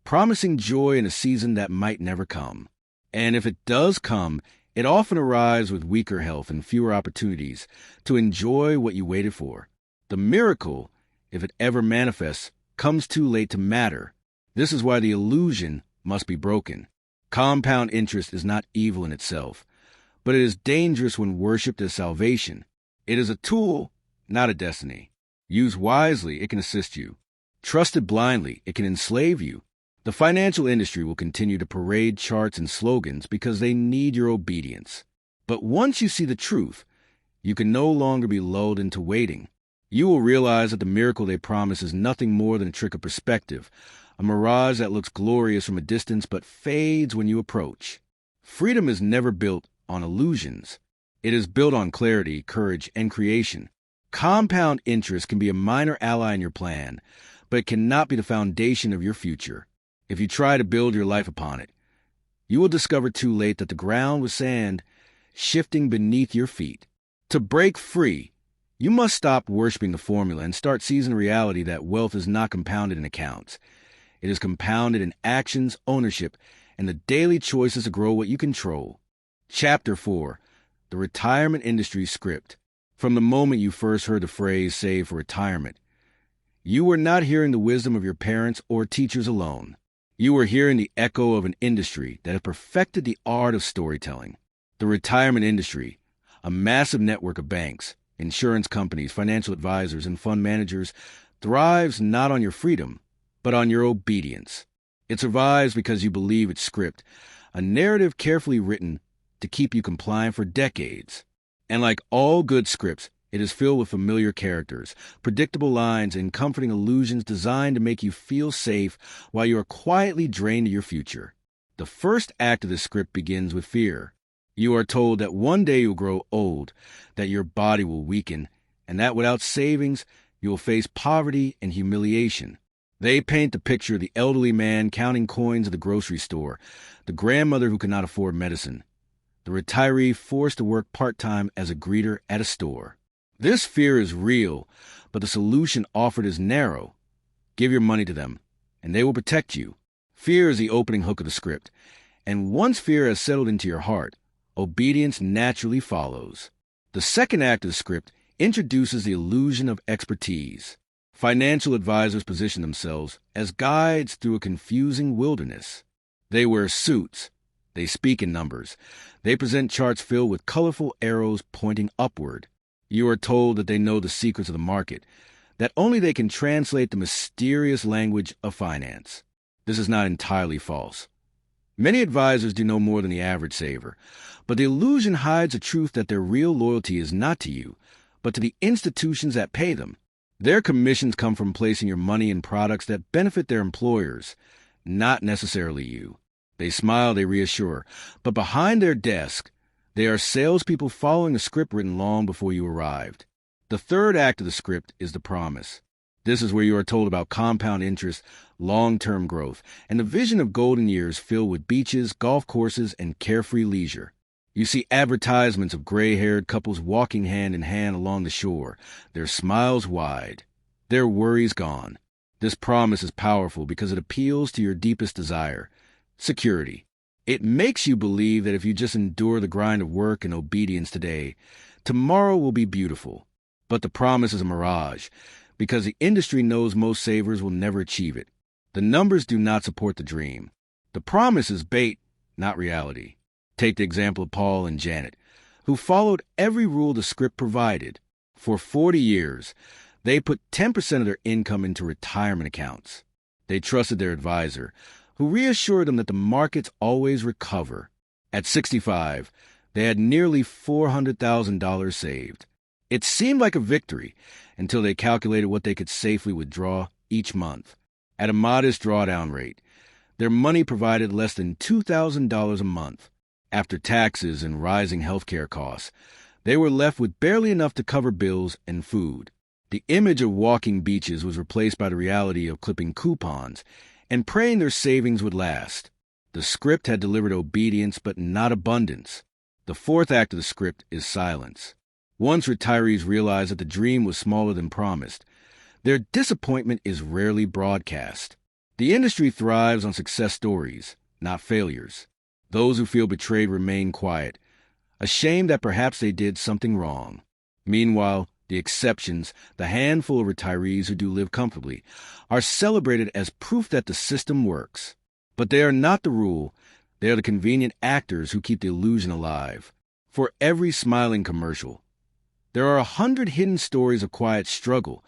[SPEAKER 1] promising joy in a season that might never come. And if it does come, it often arrives with weaker health and fewer opportunities to enjoy what you waited for. The miracle, if it ever manifests, comes too late to matter. This is why the illusion must be broken. Compound interest is not evil in itself, but it is dangerous when worshipped as salvation. It is a tool, not a destiny. Used wisely, it can assist you. Trusted blindly, it can enslave you. The financial industry will continue to parade charts and slogans because they need your obedience. But once you see the truth, you can no longer be lulled into waiting. You will realize that the miracle they promise is nothing more than a trick of perspective, a mirage that looks glorious from a distance but fades when you approach. Freedom is never built on illusions. It is built on clarity, courage, and creation. Compound interest can be a minor ally in your plan, but it cannot be the foundation of your future. If you try to build your life upon it, you will discover too late that the ground was sand shifting beneath your feet. To break free, you must stop worshiping the formula and start seizing the reality that wealth is not compounded in accounts. It is compounded in actions, ownership, and the daily choices to grow what you control. Chapter 4. The Retirement Industry Script. From the moment you first heard the phrase "save for retirement," you were not hearing the wisdom of your parents or teachers alone. You were hearing the echo of an industry that had perfected the art of storytelling. The retirement industry, a massive network of banks, insurance companies, financial advisors, and fund managers, thrives not on your freedom, but on your obedience. It survives because you believe its script, a narrative carefully written to keep you compliant for decades. And like all good scripts, it is filled with familiar characters, predictable lines, and comforting illusions designed to make you feel safe while you are quietly drained to your future. The first act of this script begins with fear. You are told that one day you'll grow old, that your body will weaken, and that without savings, you will face poverty and humiliation. They paint the picture of the elderly man counting coins at the grocery store, the grandmother who could not afford medicine, the retiree forced to work part-time as a greeter at a store. This fear is real, but the solution offered is narrow. Give your money to them, and they will protect you. Fear is the opening hook of the script, and once fear has settled into your heart, obedience naturally follows. The second act of the script introduces the illusion of expertise. Financial advisors position themselves as guides through a confusing wilderness. They wear suits. They speak in numbers. They present charts filled with colorful arrows pointing upward. You are told that they know the secrets of the market, that only they can translate the mysterious language of finance. This is not entirely false. Many advisors do no more than the average saver, but the illusion hides the truth that their real loyalty is not to you, but to the institutions that pay them. Their commissions come from placing your money in products that benefit their employers, not necessarily you. They smile, they reassure, but behind their desk, they are salespeople following a script written long before you arrived. The third act of the script is the promise. This is where you are told about compound interest, long-term growth, and the vision of golden years filled with beaches, golf courses, and carefree leisure. You see advertisements of gray-haired couples walking hand in hand along the shore, their smiles wide, their worries gone. This promise is powerful because it appeals to your deepest desire, security. It makes you believe that if you just endure the grind of work and obedience today, tomorrow will be beautiful. But the promise is a mirage, because the industry knows most savers will never achieve it. The numbers do not support the dream. The promise is bait, not reality. Take the example of Paul and Janet, who followed every rule the script provided. For 40 years, they put 10% of their income into retirement accounts. They trusted their advisor, who reassured them that the markets always recover. At 65, they had nearly $400,000 saved. It seemed like a victory until they calculated what they could safely withdraw each month. At a modest drawdown rate, their money provided less than $2,000 a month. After taxes and rising healthcare costs, they were left with barely enough to cover bills and food. The image of walking beaches was replaced by the reality of clipping coupons and praying their savings would last. The script had delivered obedience but not abundance. The fourth act of the script is silence. Once retirees realize that the dream was smaller than promised, their disappointment is rarely broadcast. The industry thrives on success stories, not failures. Those who feel betrayed remain quiet, ashamed that perhaps they did something wrong. Meanwhile, the exceptions, the handful of retirees who do live comfortably, are celebrated as proof that the system works. But they are not the rule. They are the convenient actors who keep the illusion alive. For every smiling commercial, there are 100 hidden stories of quiet struggle,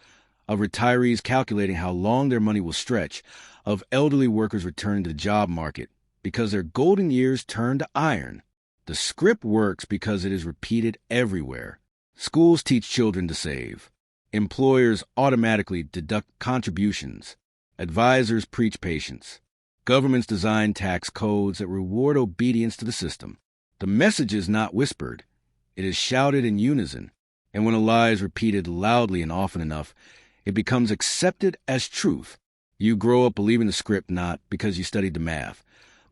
[SPEAKER 1] of retirees calculating how long their money will stretch, of elderly workers returning to the job market because their golden years turn to iron. The script works because it is repeated everywhere. Schools teach children to save. Employers automatically deduct contributions. Advisors preach patience. Governments design tax codes that reward obedience to the system. The message is not whispered. It is shouted in unison. And when a lie is repeated loudly and often enough, it becomes accepted as truth. You grow up believing the script not because you studied the math,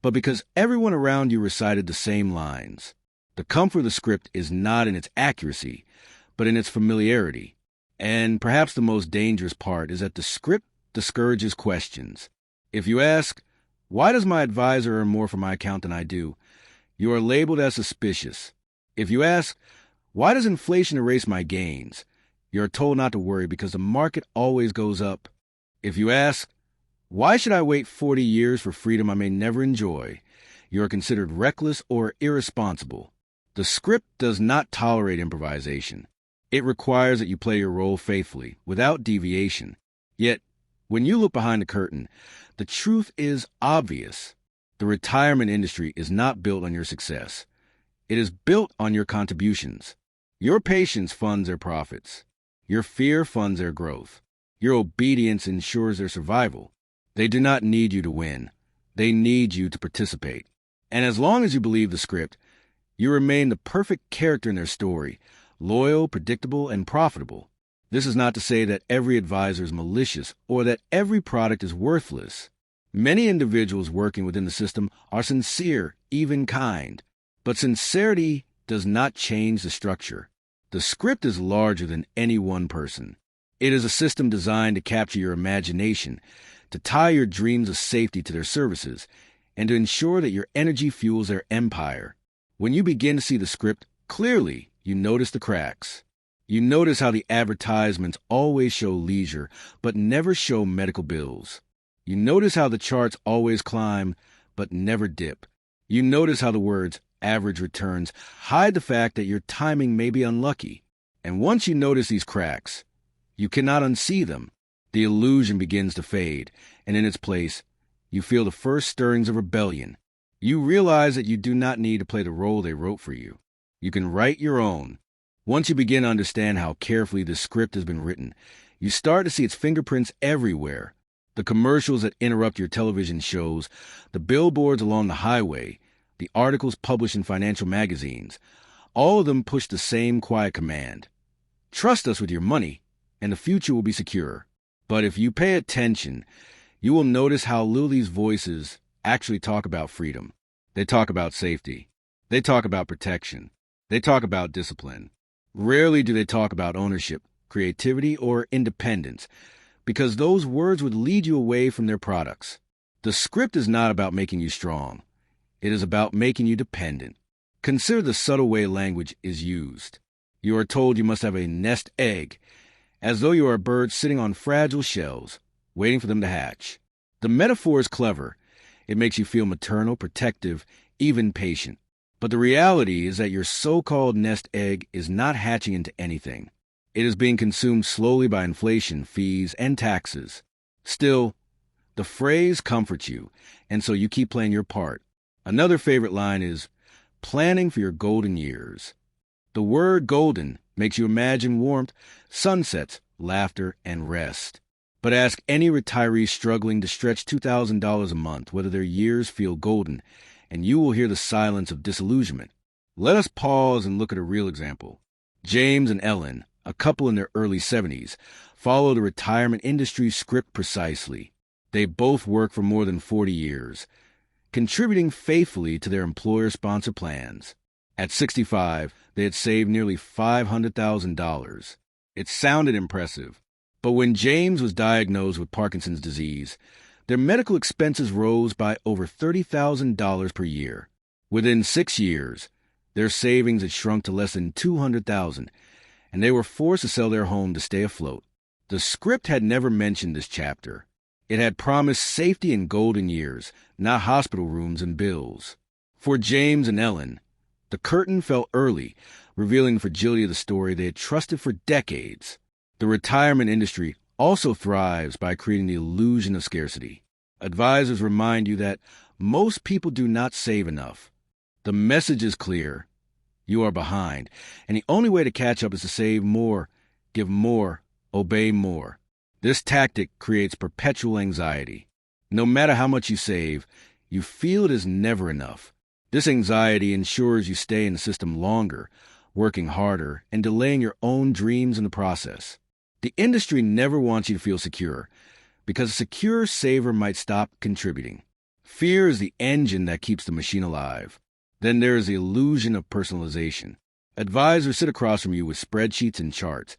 [SPEAKER 1] but because everyone around you recited the same lines. The comfort of the script is not in its accuracy, but in its familiarity. And perhaps the most dangerous part is that the script discourages questions. If you ask, "Why does my advisor earn more for my account than I do?" you are labeled as suspicious. If you ask, "Why does inflation erase my gains?" you are told not to worry because the market always goes up. If you ask, "Why should I wait 40 years for freedom I may never enjoy?" you are considered reckless or irresponsible. The script does not tolerate improvisation. It requires that you play your role faithfully, without deviation. Yet, when you look behind the curtain, the truth is obvious. The retirement industry is not built on your success. It is built on your contributions. Your patience funds their profits. Your fear funds their growth. Your obedience ensures their survival. They do not need you to win. They need you to participate. And as long as you believe the script, you remain the perfect character in their story, loyal, predictable, and profitable. This is not to say that every advisor is malicious or that every product is worthless. Many individuals working within the system are sincere, even kind. But sincerity does not change the structure. The script is larger than any one person. It is a system designed to capture your imagination, to tie your dreams of safety to their services, and to ensure that your energy fuels their empire. When you begin to see the script clearly, you notice the cracks. You notice how the advertisements always show leisure, but never show medical bills. You notice how the charts always climb, but never dip. You notice how the words average returns hide the fact that your timing may be unlucky. And once you notice these cracks, you cannot unsee them. The illusion begins to fade, and in its place, you feel the first stirrings of rebellion. You realize that you do not need to play the role they wrote for you. You can write your own. Once you begin to understand how carefully this script has been written, you start to see its fingerprints everywhere. The commercials that interrupt your television shows, the billboards along the highway, the articles published in financial magazines, all of them push the same quiet command. Trust us with your money, and the future will be secure. But if you pay attention, you will notice how little these voices actually talk about freedom. They talk about safety. They talk about protection. They talk about discipline. Rarely do they talk about ownership, creativity, or independence, because those words would lead you away from their products. The script is not about making you strong. It is about making you dependent. Consider the subtle way language is used. You are told you must have a nest egg, as though you are a bird sitting on fragile shells, waiting for them to hatch. The metaphor is clever. It makes you feel maternal, protective, even patient. But the reality is that your so-called nest egg is not hatching into anything. It is being consumed slowly by inflation, fees, and taxes. Still, the phrase comforts you, and so you keep playing your part. Another favorite line is, planning for your golden years. The word golden makes you imagine warmth, sunsets, laughter, and rest. But ask any retiree struggling to stretch $2,000 a month whether their years feel golden, and you will hear the silence of disillusionment. Let us pause and look at a real example. James and Ellen, a couple in their early 70s, follow the retirement industry script precisely. They both work for more than 40 years, contributing faithfully to their employer-sponsored plans. At 65, they had saved nearly $500,000. It sounded impressive. But when James was diagnosed with Parkinson's disease, their medical expenses rose by over $30,000 per year. Within 6 years, their savings had shrunk to less than $200,000, and they were forced to sell their home to stay afloat. The script had never mentioned this chapter. It had promised safety in golden years, not hospital rooms and bills. For James and Ellen, the curtain fell early, revealing the fragility of the story they had trusted for decades. The retirement industry also thrives by creating the illusion of scarcity. Advisors remind you that most people do not save enough. The message is clear. You are behind, and the only way to catch up is to save more, give more, obey more. This tactic creates perpetual anxiety. No matter how much you save, you feel it is never enough. This anxiety ensures you stay in the system longer, working harder, and delaying your own dreams in the process. The industry never wants you to feel secure, because a secure saver might stop contributing. Fear is the engine that keeps the machine alive. Then there is the illusion of personalization. Advisors sit across from you with spreadsheets and charts,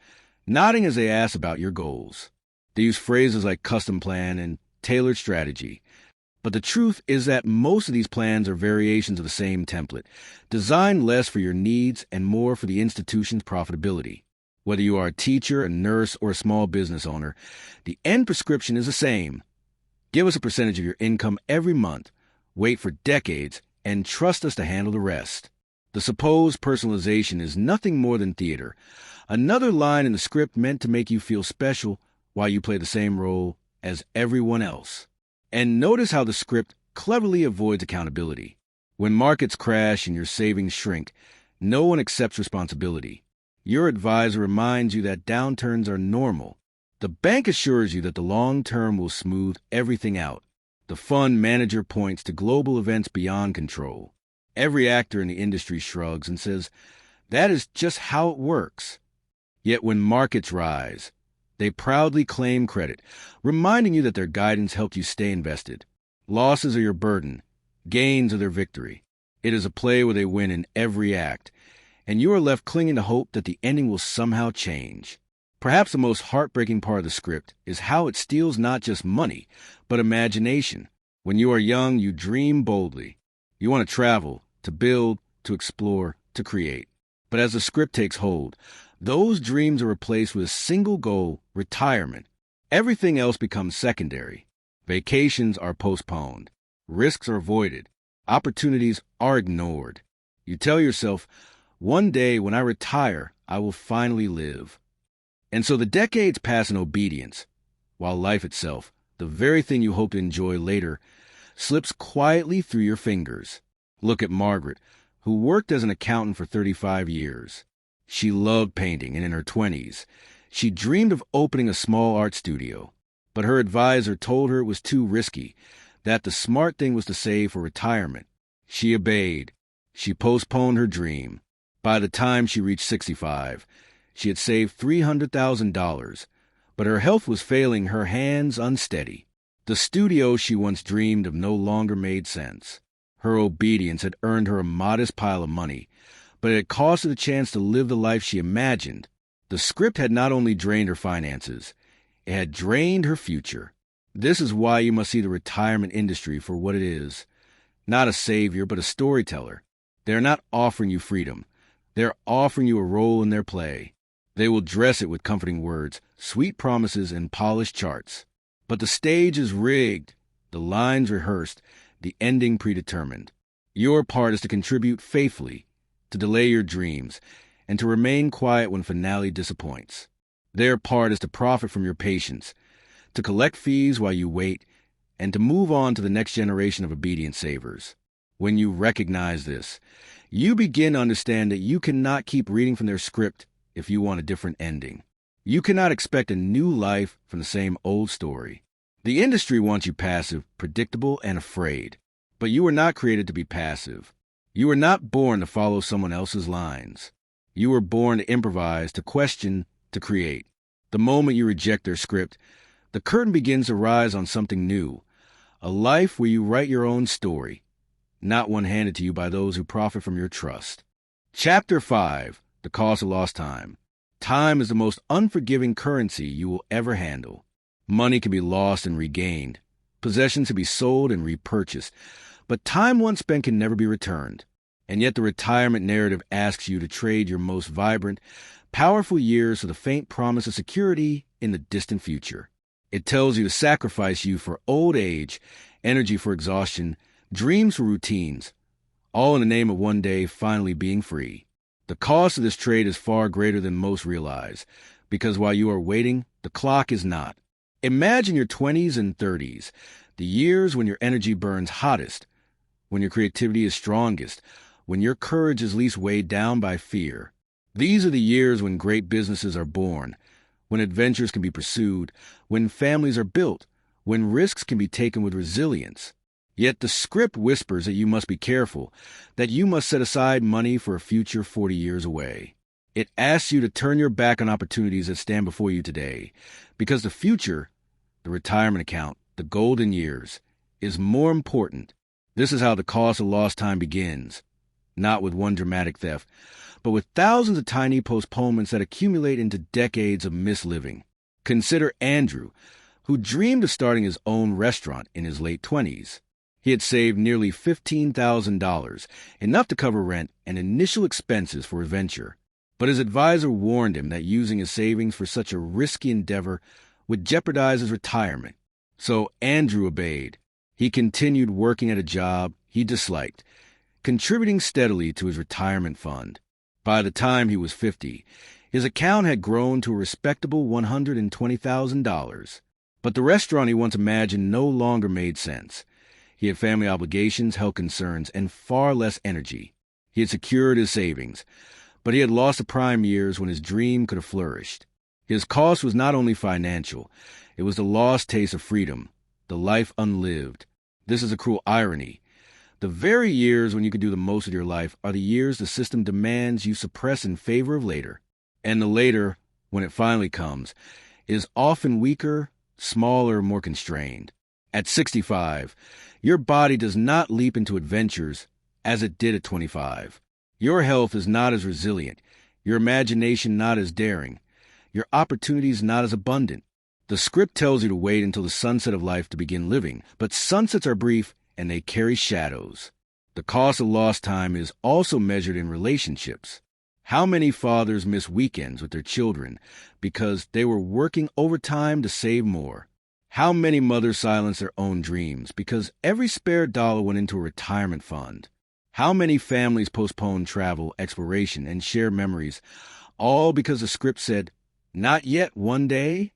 [SPEAKER 1] nodding as they ask about your goals. They use phrases like custom plan and tailored strategy. But the truth is that most of these plans are variations of the same template, designed less for your needs and more for the institution's profitability. Whether you are a teacher, a nurse, or a small business owner, the end prescription is the same. Give us a percentage of your income every month, wait for decades, and trust us to handle the rest. The supposed personalization is nothing more than theater, another line in the script meant to make you feel special while you play the same role as everyone else. And notice how the script cleverly avoids accountability. When markets crash and your savings shrink, no one accepts responsibility. Your advisor reminds you that downturns are normal. The bank assures you that the long term will smooth everything out. The fund manager points to global events beyond control. Every actor in the industry shrugs and says, that is just how it works. Yet when markets rise, they proudly claim credit, reminding you that their guidance helped you stay invested. Losses are your burden. Gains are their victory. It is a play where they win in every act, and you are left clinging to hope that the ending will somehow change. Perhaps the most heartbreaking part of the script is how it steals not just money, but imagination. When you are young, you dream boldly. You want to travel, to build, to explore, to create. But as the script takes hold, those dreams are replaced with a single goal, retirement. Everything else becomes secondary. Vacations are postponed. Risks are avoided. Opportunities are ignored. You tell yourself, one day when I retire, I will finally live. And so the decades pass in obedience, while life itself, the very thing you hope to enjoy later, slips quietly through your fingers. Look at Margaret, who worked as an accountant for 35 years. She loved painting, and in her 20s, she dreamed of opening a small art studio. But her advisor told her it was too risky, that the smart thing was to save for retirement. She obeyed. She postponed her dream. By the time she reached 65, she had saved $300,000, but her health was failing her hands unsteady. The studio she once dreamed of no longer made sense. Her obedience had earned her a modest pile of money, but it had cost her the chance to live the life she imagined. The script had not only drained her finances, it had drained her future. This is why you must see the retirement industry for what it is. Not a savior, but a storyteller. They are not offering you freedom. They are offering you a role in their play. They will dress it with comforting words, sweet promises, and polished charts. But the stage is rigged, the lines rehearsed, the ending predetermined. Your part is to contribute faithfully, to delay your dreams, and to remain quiet when finale disappoints. Their part is to profit from your patience, to collect fees while you wait, and to move on to the next generation of obedient savers. When you recognize this, you begin to understand that you cannot keep reading from their script if you want a different ending. You cannot expect a new life from the same old story. The industry wants you passive, predictable, and afraid. But you were not created to be passive. You were not born to follow someone else's lines. You were born to improvise, to question, to create. The moment you reject their script, the curtain begins to rise on something new, a life where you write your own story, not one handed to you by those who profit from your trust. Chapter 5, The Cost of Lost Time. Time is the most unforgiving currency you will ever handle. Money can be lost and regained. Possessions can be sold and repurchased. But time once spent can never be returned. And yet the retirement narrative asks you to trade your most vibrant, powerful years for the faint promise of security in the distant future. It tells you to sacrifice you for old age, energy for exhaustion, dreams for routines, all in the name of one day finally being free. The cost of this trade is far greater than most realize, because while you are waiting, the clock is not. Imagine your 20s and 30s, the years when your energy burns hottest, when your creativity is strongest, when your courage is least weighed down by fear. These are the years when great businesses are born, when adventures can be pursued, when families are built, when risks can be taken with resilience. Yet the script whispers that you must be careful, that you must set aside money for a future 40 years away. It asks you to turn your back on opportunities that stand before you today, because the future, the retirement account, the golden years, is more important. This is how the cost of lost time begins, not with one dramatic theft, but with thousands of tiny postponements that accumulate into decades of misliving. Consider Andrew, who dreamed of starting his own restaurant in his late 20s. He had saved nearly $15,000, enough to cover rent and initial expenses for his venture. But his advisor warned him that using his savings for such a risky endeavor would jeopardize his retirement. So Andrew obeyed. He continued working at a job he disliked, contributing steadily to his retirement fund. By the time he was 50, his account had grown to a respectable $120,000. But the restaurant he once imagined no longer made sense. He had family obligations, health concerns, and far less energy. He had secured his savings, but he had lost the prime years when his dream could have flourished. His cost was not only financial, it was the lost taste of freedom, the life unlived. This is a cruel irony. The very years when you could do the most of your life are the years the system demands you suppress in favor of later. And the later, when it finally comes, is often weaker, smaller, more constrained. At 65, your body does not leap into adventures as it did at 25. Your health is not as resilient, your imagination not as daring, your opportunities not as abundant. The script tells you to wait until the sunset of life to begin living, but sunsets are brief and they carry shadows. The cost of lost time is also measured in relationships. How many fathers miss weekends with their children because they were working overtime to save more? How many mothers silence their own dreams because every spare dollar went into a retirement fund? How many families postpone travel, exploration, and share memories, all because the script said, "Not yet, one day"?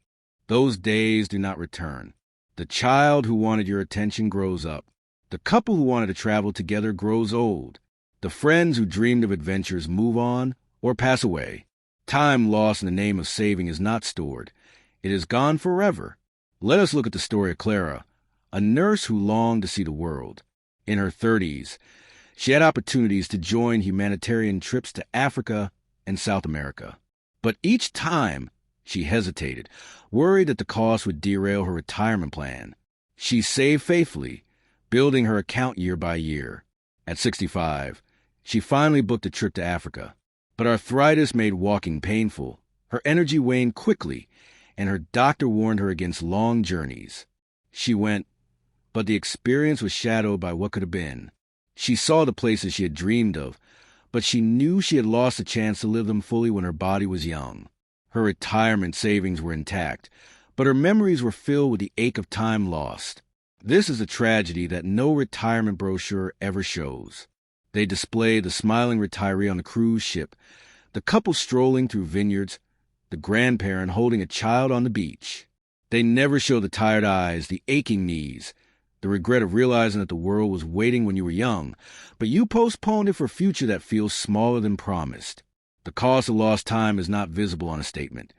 [SPEAKER 1] Those days do not return. The child who wanted your attention grows up. The couple who wanted to travel together grows old. The friends who dreamed of adventures move on or pass away. Time lost in the name of saving is not stored. It is gone forever. Let us look at the story of Clara, a nurse who longed to see the world. In her 30s, she had opportunities to join humanitarian trips to Africa and South America. But each time, she hesitated, worried that the cost would derail her retirement plan. She saved faithfully, building her account year by year. At 65, she finally booked a trip to Africa. But arthritis made walking painful. Her energy waned quickly, and her doctor warned her against long journeys. She went, but the experience was shadowed by what could have been. She saw the places she had dreamed of, but she knew she had lost the chance to live them fully when her body was young. Her retirement savings were intact, but her memories were filled with the ache of time lost. This is a tragedy that no retirement brochure ever shows. They display the smiling retiree on the cruise ship, the couple strolling through vineyards, the grandparent holding a child on the beach. They never show the tired eyes, the aching knees, the regret of realizing that the world was waiting when you were young, but you postponed it for a future that feels smaller than promised. The cost of lost time is not visible on a statement,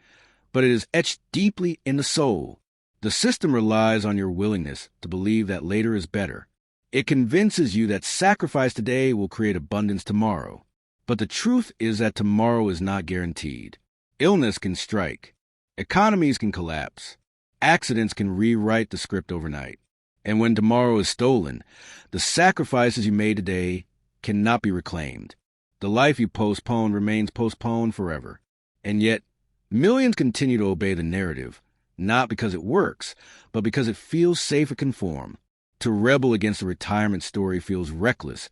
[SPEAKER 1] but it is etched deeply in the soul. The system relies on your willingness to believe that later is better. It convinces you that sacrifice today will create abundance tomorrow. But the truth is that tomorrow is not guaranteed. Illness can strike. Economies can collapse. Accidents can rewrite the script overnight. And when tomorrow is stolen, the sacrifices you made today cannot be reclaimed. The life you postpone remains postponed forever. And yet, millions continue to obey the narrative, not because it works, but because it feels safe to conform. To rebel against the retirement story feels reckless,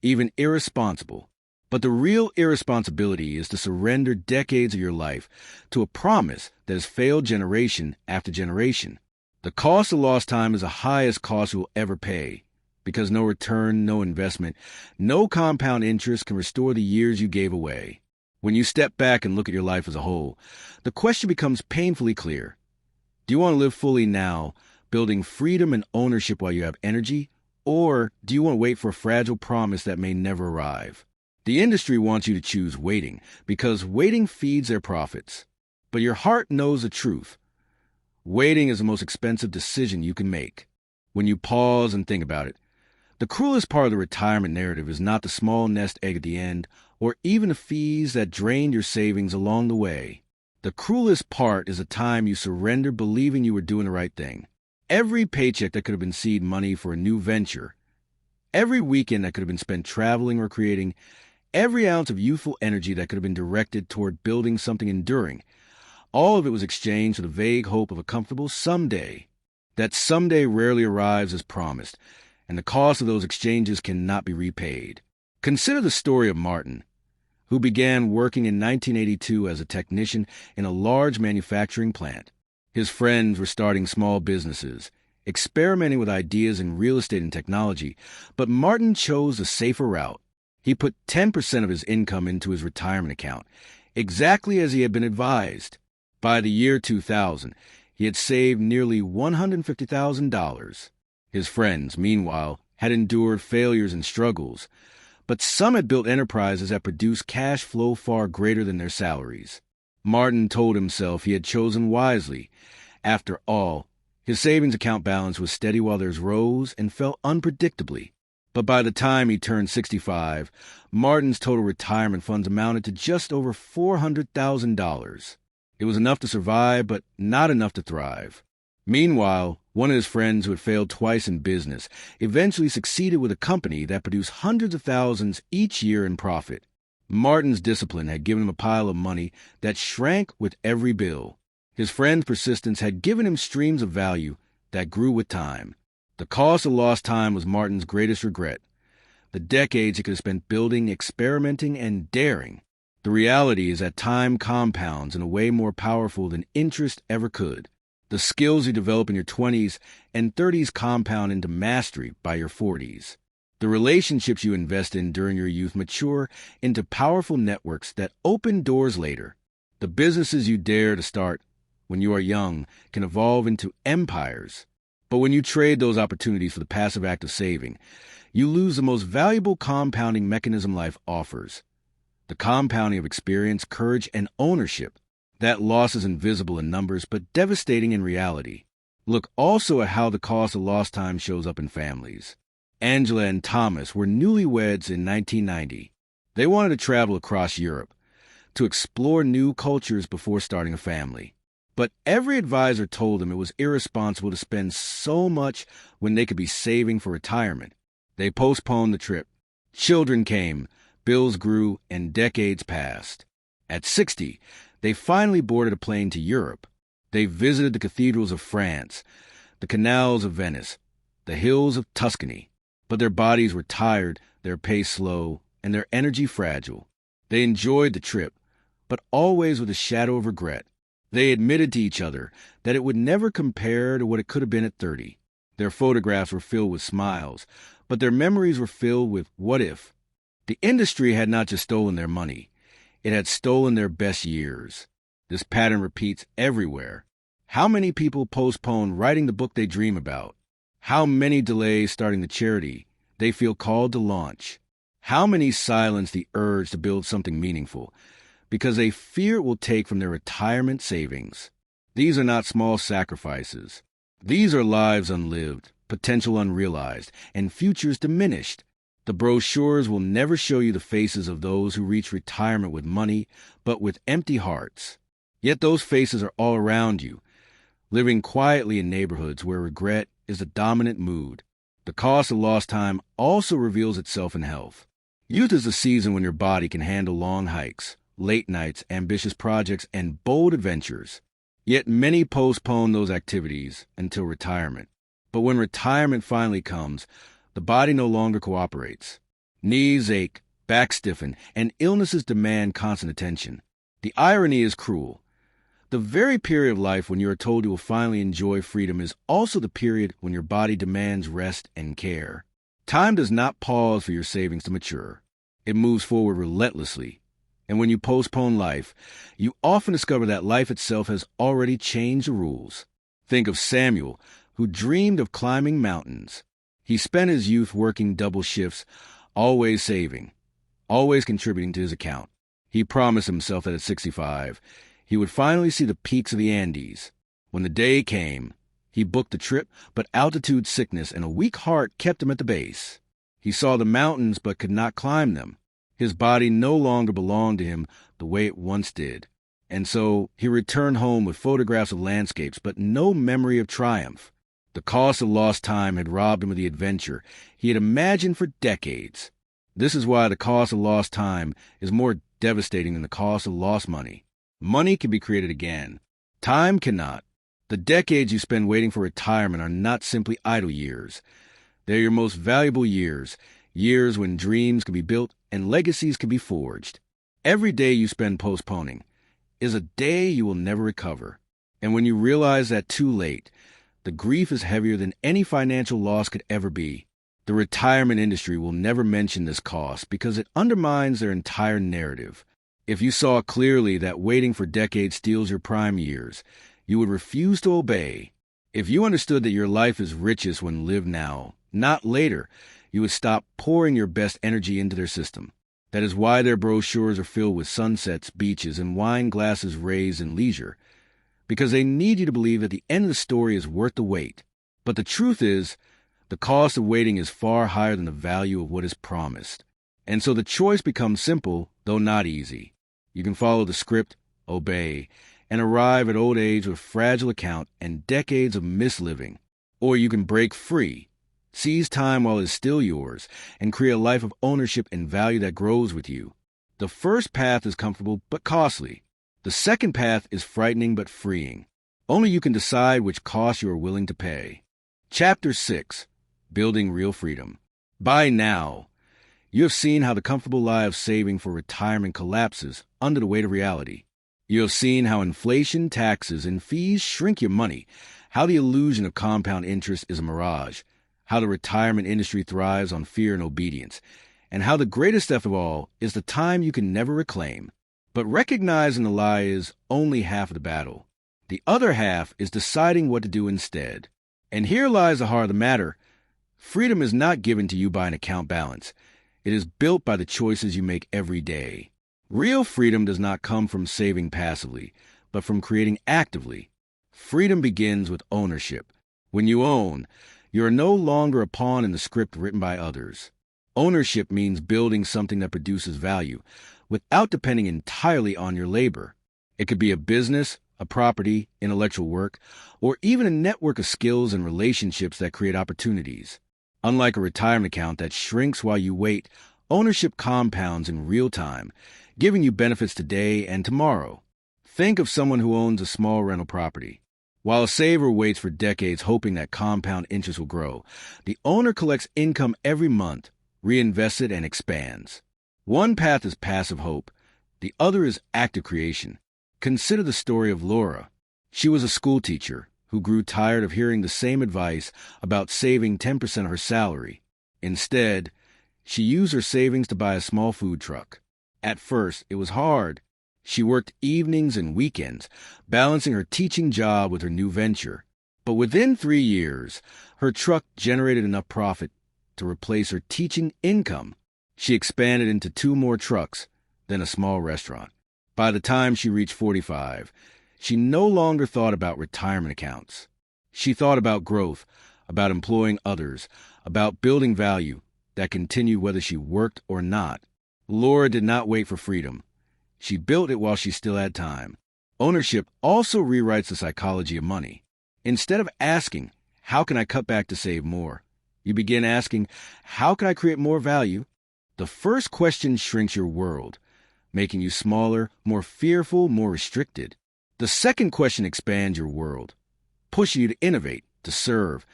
[SPEAKER 1] even irresponsible. But the real irresponsibility is to surrender decades of your life to a promise that has failed generation after generation. The cost of lost time is the highest cost you will ever pay, because no return, no investment, no compound interest can restore the years you gave away. When you step back and look at your life as a whole, the question becomes painfully clear. Do you want to live fully now, building freedom and ownership while you have energy, or do you want to wait for a fragile promise that may never arrive? The industry wants you to choose waiting, because waiting feeds their profits. But your heart knows the truth. Waiting is the most expensive decision you can make. When you pause and think about it, the cruelest part of the retirement narrative is not the small nest egg at the end, or even the fees that drained your savings along the way. The cruelest part is the time you surrender believing you were doing the right thing. Every paycheck that could have been seed money for a new venture, every weekend that could have been spent traveling or creating, every ounce of youthful energy that could have been directed toward building something enduring, all of it was exchanged for the vague hope of a comfortable someday. That someday rarely arrives as promised, and the cost of those exchanges cannot be repaid. Consider the story of Martin, who began working in 1982 as a technician in a large manufacturing plant. His friends were starting small businesses, experimenting with ideas in real estate and technology, but Martin chose the safer route. He put 10% of his income into his retirement account, exactly as he had been advised. By the year 2000, he had saved nearly $150,000. His friends, meanwhile, had endured failures and struggles, but some had built enterprises that produced cash flow far greater than their salaries. Martin told himself he had chosen wisely. After all, his savings account balance was steady while theirs rose and fell unpredictably. But by the time he turned 65, Martin's total retirement funds amounted to just over $400,000. It was enough to survive, but not enough to thrive. Meanwhile, one of his friends who had failed twice in business eventually succeeded with a company that produced hundreds of thousands each year in profit. Martin's discipline had given him a pile of money that shrank with every bill. His friend's persistence had given him streams of value that grew with time. The cost of lost time was Martin's greatest regret. The decades he could have spent building, experimenting, and daring. The reality is that time compounds in a way more powerful than interest ever could. The skills you develop in your 20s and 30s compound into mastery by your 40s. The relationships you invest in during your youth mature into powerful networks that open doors later. The businesses you dare to start when you are young can evolve into empires. But when you trade those opportunities for the passive act of saving, you lose the most valuable compounding mechanism life offers. The compounding of experience, courage, and ownership. That loss is invisible in numbers, but devastating in reality. Look also at how the cost of lost time shows up in families. Angela and Thomas were newlyweds in 1990. They wanted to travel across Europe, to explore new cultures before starting a family. But every advisor told them it was irresponsible to spend so much when they could be saving for retirement. They postponed the trip. Children came, bills grew, and decades passed. At 60, they finally boarded a plane to Europe. They visited the cathedrals of France, the canals of Venice, the hills of Tuscany. But their bodies were tired, their pace slow, and their energy fragile. They enjoyed the trip, but always with a shadow of regret. They admitted to each other that it would never compare to what it could have been at 30. Their photographs were filled with smiles, but their memories were filled with what if. The industry had not just stolen their money, it had stolen their best years. This pattern repeats everywhere. How many people postpone writing the book they dream about? How many delay starting the charity they feel called to launch? How many silence the urge to build something meaningful because they fear it will take from their retirement savings. These are not small sacrifices. These are lives unlived, potential unrealized, and futures diminished. The brochures will never show you the faces of those who reach retirement with money, but with empty hearts. Yet those faces are all around you, living quietly in neighborhoods where regret is the dominant mood. The cost of lost time also reveals itself in health. Youth is the season when your body can handle long hikes, late nights, ambitious projects, and bold adventures. Yet many postpone those activities until retirement. But when retirement finally comes, the body no longer cooperates. Knees ache, backs stiffen, and illnesses demand constant attention. The irony is cruel. The very period of life when you are told you will finally enjoy freedom is also the period when your body demands rest and care. Time does not pause for your savings to mature. It moves forward relentlessly. And when you postpone life, you often discover that life itself has already changed the rules. Think of Samuel, who dreamed of climbing mountains. He spent his youth working double shifts, always saving, always contributing to his account. He promised himself that at 65, he would finally see the peaks of the Andes. When the day came, he booked the trip, but altitude sickness and a weak heart kept him at the base. He saw the mountains but could not climb them. His body no longer belonged to him the way it once did. And so he returned home with photographs of landscapes, but no memory of triumph. The cost of lost time had robbed him of the adventure he had imagined for decades. This is why the cost of lost time is more devastating than the cost of lost money. Money can be created again. Time cannot. The decades you spend waiting for retirement are not simply idle years. They're your most valuable years, years when dreams can be built and legacies can be forged. Every day you spend postponing is a day you will never recover. And when you realize that too late, the grief is heavier than any financial loss could ever be. The retirement industry will never mention this cost because it undermines their entire narrative. If you saw clearly that waiting for decades steals your prime years, you would refuse to obey. If you understood that your life is richest when lived now, not later, you would stop pouring your best energy into their system. That is why their brochures are filled with sunsets, beaches, and wine glasses raised in leisure. Because they need you to believe that the end of the story is worth the wait. But the truth is, the cost of waiting is far higher than the value of what is promised. And so the choice becomes simple, though not easy. You can follow the script, obey, and arrive at old age with fragile account and decades of misliving. Or you can break free, seize time while it is still yours, and create a life of ownership and value that grows with you. The first path is comfortable but costly. The second path is frightening but freeing. Only you can decide which cost you are willing to pay. Chapter 6. Building Real Freedom. By now, you have seen how the comfortable lie of saving for retirement collapses under the weight of reality. You have seen how inflation, taxes, and fees shrink your money, how the illusion of compound interest is a mirage, how the retirement industry thrives on fear and obedience, and how the greatest theft of all is the time you can never reclaim. But recognizing the lie is only half of the battle. The other half is deciding what to do instead. And here lies the heart of the matter. Freedom is not given to you by an account balance. It is built by the choices you make every day. Real freedom does not come from saving passively, but from creating actively. Freedom begins with ownership. When you own, you are no longer a pawn in the script written by others. Ownership means building something that produces value, without depending entirely on your labor. It could be a business, a property, intellectual work, or even a network of skills and relationships that create opportunities. Unlike a retirement account that shrinks while you wait, ownership compounds in real time, giving you benefits today and tomorrow. Think of someone who owns a small rental property. While a saver waits for decades hoping that compound interest will grow, the owner collects income every month, reinvests it, and expands. One path is passive hope. The other is active creation. Consider the story of Laura. She was a school teacher who grew tired of hearing the same advice about saving 10% of her salary. Instead, she used her savings to buy a small food truck. At first, it was hard. She worked evenings and weekends, balancing her teaching job with her new venture. But within 3 years, her truck generated enough profit to replace her teaching income. She expanded into 2 more trucks, then a small restaurant. By the time she reached 45, she no longer thought about retirement accounts. She thought about growth, about employing others, about building value that continued whether she worked or not. Laura did not wait for freedom. She built it while she still had time. Ownership also rewrites the psychology of money. Instead of asking, how can I cut back to save more? You begin asking, how can I create more value? The first question shrinks your world, making you smaller, more fearful, more restricted. The second question expands your world, pushing you to innovate, to serve,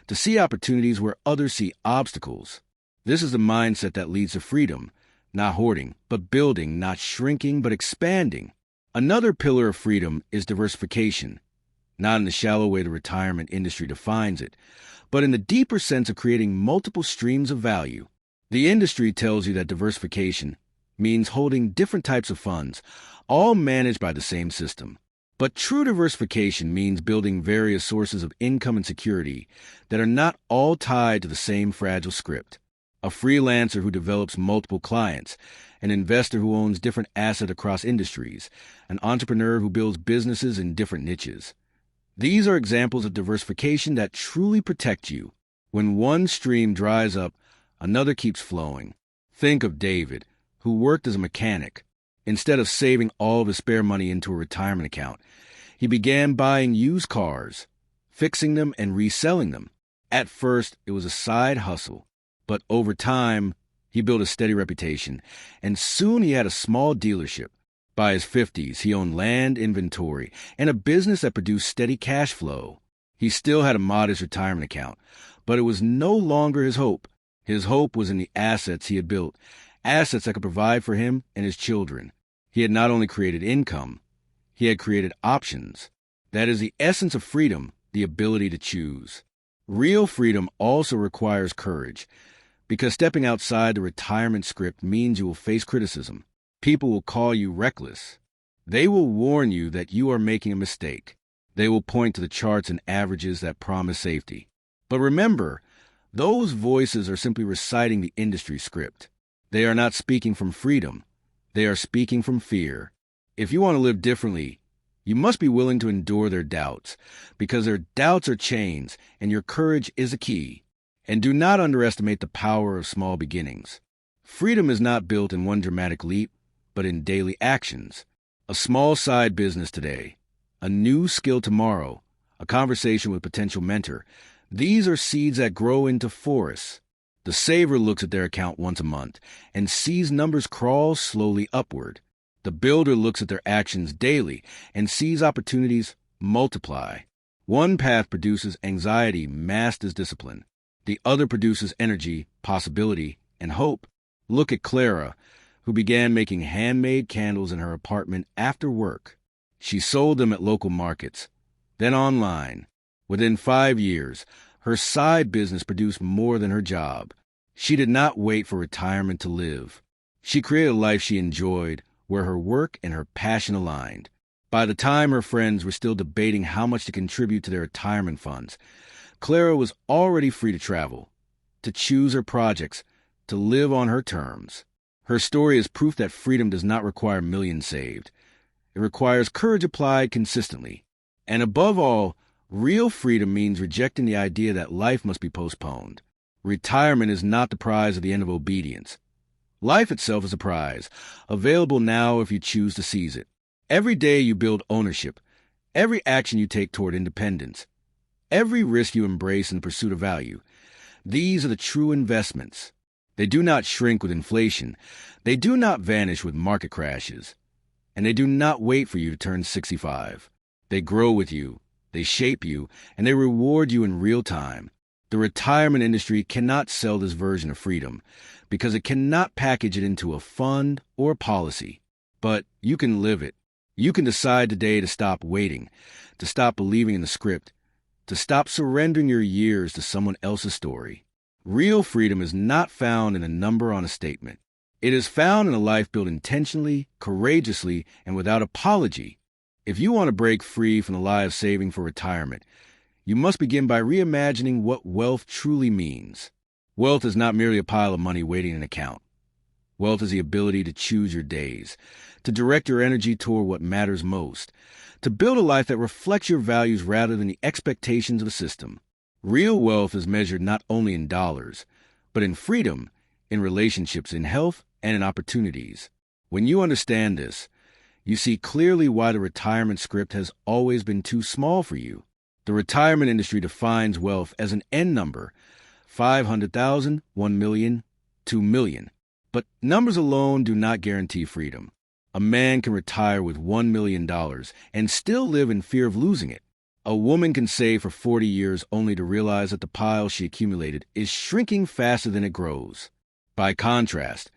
[SPEAKER 1] to see opportunities where others see obstacles. This is the mindset that leads to freedom, not hoarding, but building, not shrinking, but expanding. Another pillar of freedom is diversification, not in the shallow way the retirement industry defines it, but in the deeper sense of creating multiple streams of value. The industry tells you that diversification means holding different types of funds, all managed by the same system. But true diversification means building various sources of income and security that are not all tied to the same fragile script. A freelancer who develops multiple clients, an investor who owns different assets across industries, an entrepreneur who builds businesses in different niches. These are examples of diversification that truly protect you. When one stream dries up, another keeps flowing. Think of David, who worked as a mechanic. Instead of saving all of his spare money into a retirement account, he began buying used cars, fixing them and reselling them. At first, it was a side hustle, but over time, he built a steady reputation, and soon he had a small dealership. By his 50s, he owned land inventory and a business that produced steady cash flow. He still had a modest retirement account, but it was no longer his hope. His hope was in the assets he had built, assets that could provide for him and his children. He had not only created income, he had created options. That is the essence of freedom, the ability to choose. Real freedom also requires courage, because stepping outside the retirement script means you will face criticism. People will call you reckless. They will warn you that you are making a mistake. They will point to the charts and averages that promise safety. But remember, those voices are simply reciting the industry script. They are not speaking from freedom. They are speaking from fear. If you want to live differently, you must be willing to endure their doubts, because their doubts are chains, and your courage is a key. And do not underestimate the power of small beginnings. Freedom is not built in one dramatic leap, but in daily actions. A small side business today, a new skill tomorrow, a conversation with a potential mentor. These are seeds that grow into forests. The saver looks at their account once a month and sees numbers crawl slowly upward. The builder looks at their actions daily and sees opportunities multiply. One path produces anxiety masked as discipline. The other produces energy, possibility, and hope. Look at Clara, who began making handmade candles in her apartment after work. She sold them at local markets, then online. Within 5 years, her side business produced more than her job. She did not wait for retirement to live. She created a life she enjoyed, where her work and her passion aligned. By the time her friends were still debating how much to contribute to their retirement funds, Clara was already free to travel, to choose her projects, to live on her terms. Her story is proof that freedom does not require millions saved. It requires courage applied consistently. And above all, real freedom means rejecting the idea that life must be postponed. Retirement is not the prize of the end of obedience. Life itself is a prize, available now if you choose to seize it. Every day you build ownership, every action you take toward independence, every risk you embrace in the pursuit of value. These are the true investments. They do not shrink with inflation. They do not vanish with market crashes. And they do not wait for you to turn 65. They grow with you, they shape you, and they reward you in real time. The retirement industry cannot sell this version of freedom because it cannot package it into a fund or a policy. But you can live it. You can decide today to stop waiting, to stop believing in the script, to stop surrendering your years to someone else's story. Real freedom is not found in a number on a statement. It is found in a life built intentionally, courageously, and without apology. If you want to break free from the lie of saving for retirement, you must begin by reimagining what wealth truly means. Wealth is not merely a pile of money waiting in an account. Wealth is the ability to choose your days, to direct your energy toward what matters most, to build a life that reflects your values rather than the expectations of the system. Real wealth is measured not only in dollars, but in freedom, in relationships, in health, and in opportunities. When you understand this, you see clearly why the retirement script has always been too small for you. The retirement industry defines wealth as an end number, 500,000, 1 million, 2 million. But numbers alone do not guarantee freedom. A man can retire with $1 million and still live in fear of losing it. A woman can save for 40 years only to realize that the pile she accumulated is shrinking faster than it grows. By contrast,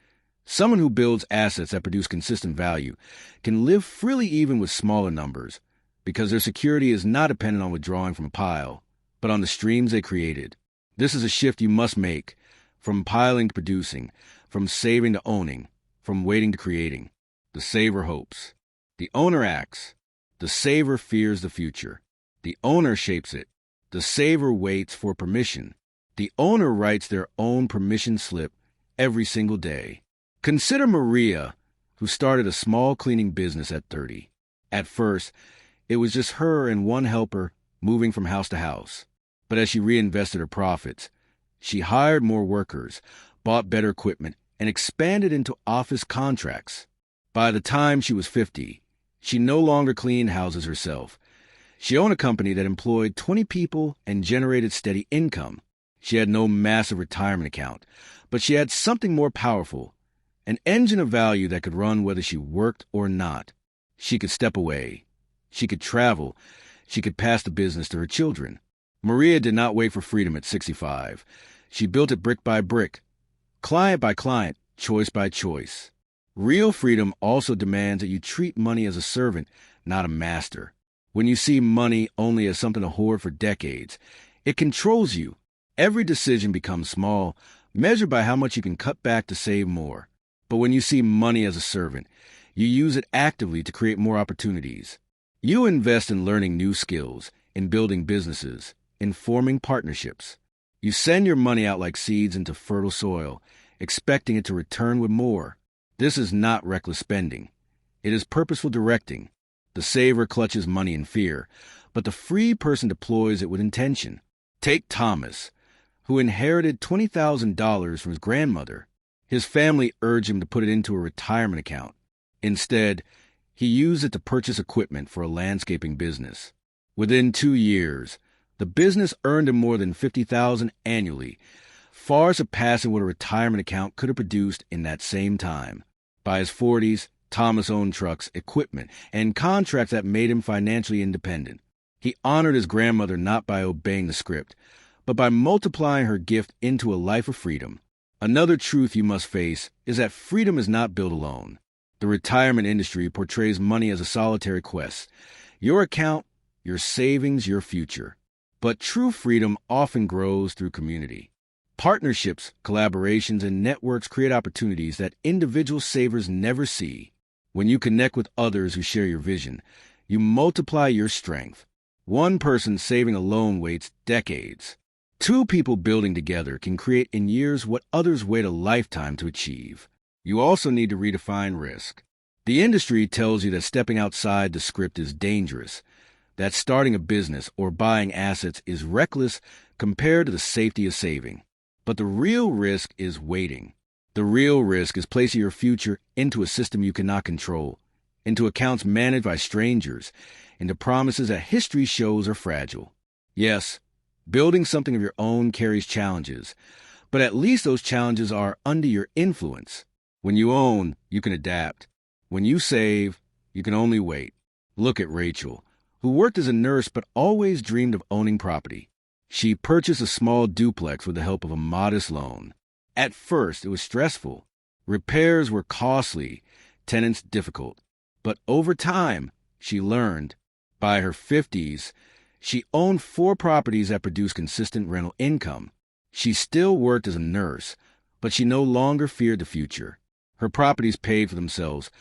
[SPEAKER 1] someone who builds assets that produce consistent value can live freely even with smaller numbers, because their security is not dependent on withdrawing from a pile, but on the streams they created. This is a shift you must make, from piling to producing, from saving to owning, from waiting to creating. The saver hopes. The owner acts. The saver fears the future. The owner shapes it. The saver waits for permission. The owner writes their own permission slip every single day. Consider Maria, who started a small cleaning business at 30. At first, it was just her and one helper moving from house to house. But as she reinvested her profits, she hired more workers, bought better equipment, and expanded into office contracts. By the time she was 50, she no longer cleaned houses herself. She owned a company that employed 20 people and generated steady income. She had no massive retirement account, but she had something more powerful, an engine of value that could run whether she worked or not. She could step away. She could travel. She could pass the business to her children. Maria did not wait for freedom at 65. She built it brick by brick, client by client, choice by choice. Real freedom also demands that you treat money as a servant, not a master. When you see money only as something to hoard for decades, it controls you. Every decision becomes small, measured by how much you can cut back to save more. But when you see money as a servant, you use it actively to create more opportunities. You invest in learning new skills, in building businesses, in forming partnerships. You send your money out like seeds into fertile soil, expecting it to return with more. This is not reckless spending. It is purposeful directing. The saver clutches money in fear, but the free person deploys it with intention. Take Thomas, who inherited $20,000 from his grandmother. His family urged him to put it into a retirement account. Instead, he used it to purchase equipment for a landscaping business. Within 2 years, the business earned him more than $50,000 annually, far surpassing what a retirement account could have produced in that same time. By his 40s, Thomas owned trucks, equipment, and contracts that made him financially independent. He honored his grandmother not by obeying the script, but by multiplying her gift into a life of freedom. Another truth you must face is that freedom is not built alone. The retirement industry portrays money as a solitary quest. Your account, your savings, your future. But true freedom often grows through community. Partnerships, collaborations, and networks create opportunities that individual savers never see. When you connect with others who share your vision, you multiply your strength. One person saving alone waits decades. 2 people building together can create in years what others wait a lifetime to achieve. You also need to redefine risk. The industry tells you that stepping outside the script is dangerous, that starting a business or buying assets is reckless compared to the safety of saving. But the real risk is waiting. The real risk is placing your future into a system you cannot control, into accounts managed by strangers, into promises that history shows are fragile. Yes, building something of your own carries challenges, but at least those challenges are under your influence. When you own, you can adapt. When you save, you can only wait. Look at Rachel, who worked as a nurse but always dreamed of owning property. She purchased a small duplex with the help of a modest loan. At first, it was stressful. Repairs were costly, tenants difficult. But over time, she learned. By her 50s, she owned 4 properties that produced consistent rental income. She still worked as a nurse, but she no longer feared the future. Her properties paid for themselves,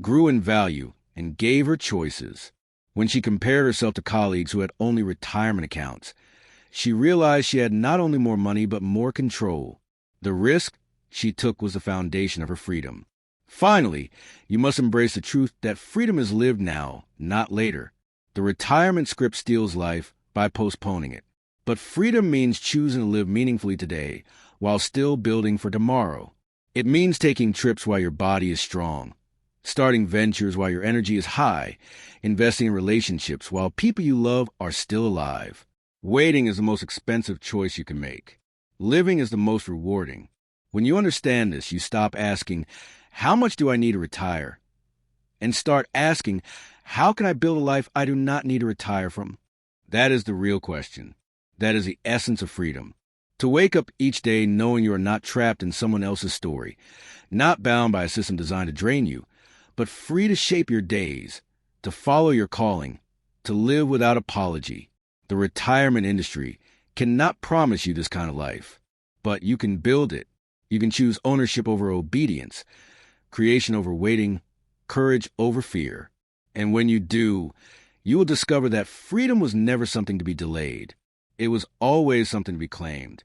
[SPEAKER 1] grew in value, and gave her choices. When she compared herself to colleagues who had only retirement accounts, she realized she had not only more money but more control. The risk she took was the foundation of her freedom. Finally, you must embrace the truth that freedom is lived now, not later. The retirement script steals life by postponing it. But freedom means choosing to live meaningfully today while still building for tomorrow. It means taking trips while your body is strong, starting ventures while your energy is high, investing in relationships while people you love are still alive. Waiting is the most expensive choice you can make. Living is the most rewarding. When you understand this, you stop asking, how much do I need to retire? And start asking, how can I build a life I do not need to retire from? That is the real question. That is the essence of freedom. To wake up each day knowing you are not trapped in someone else's story, not bound by a system designed to drain you, but free to shape your days, to follow your calling, to live without apology. The retirement industry cannot promise you this kind of life, but you can build it. You can choose ownership over obedience, creation over waiting, courage over fear. And when you do, you will discover that freedom was never something to be delayed. It was always something to be claimed.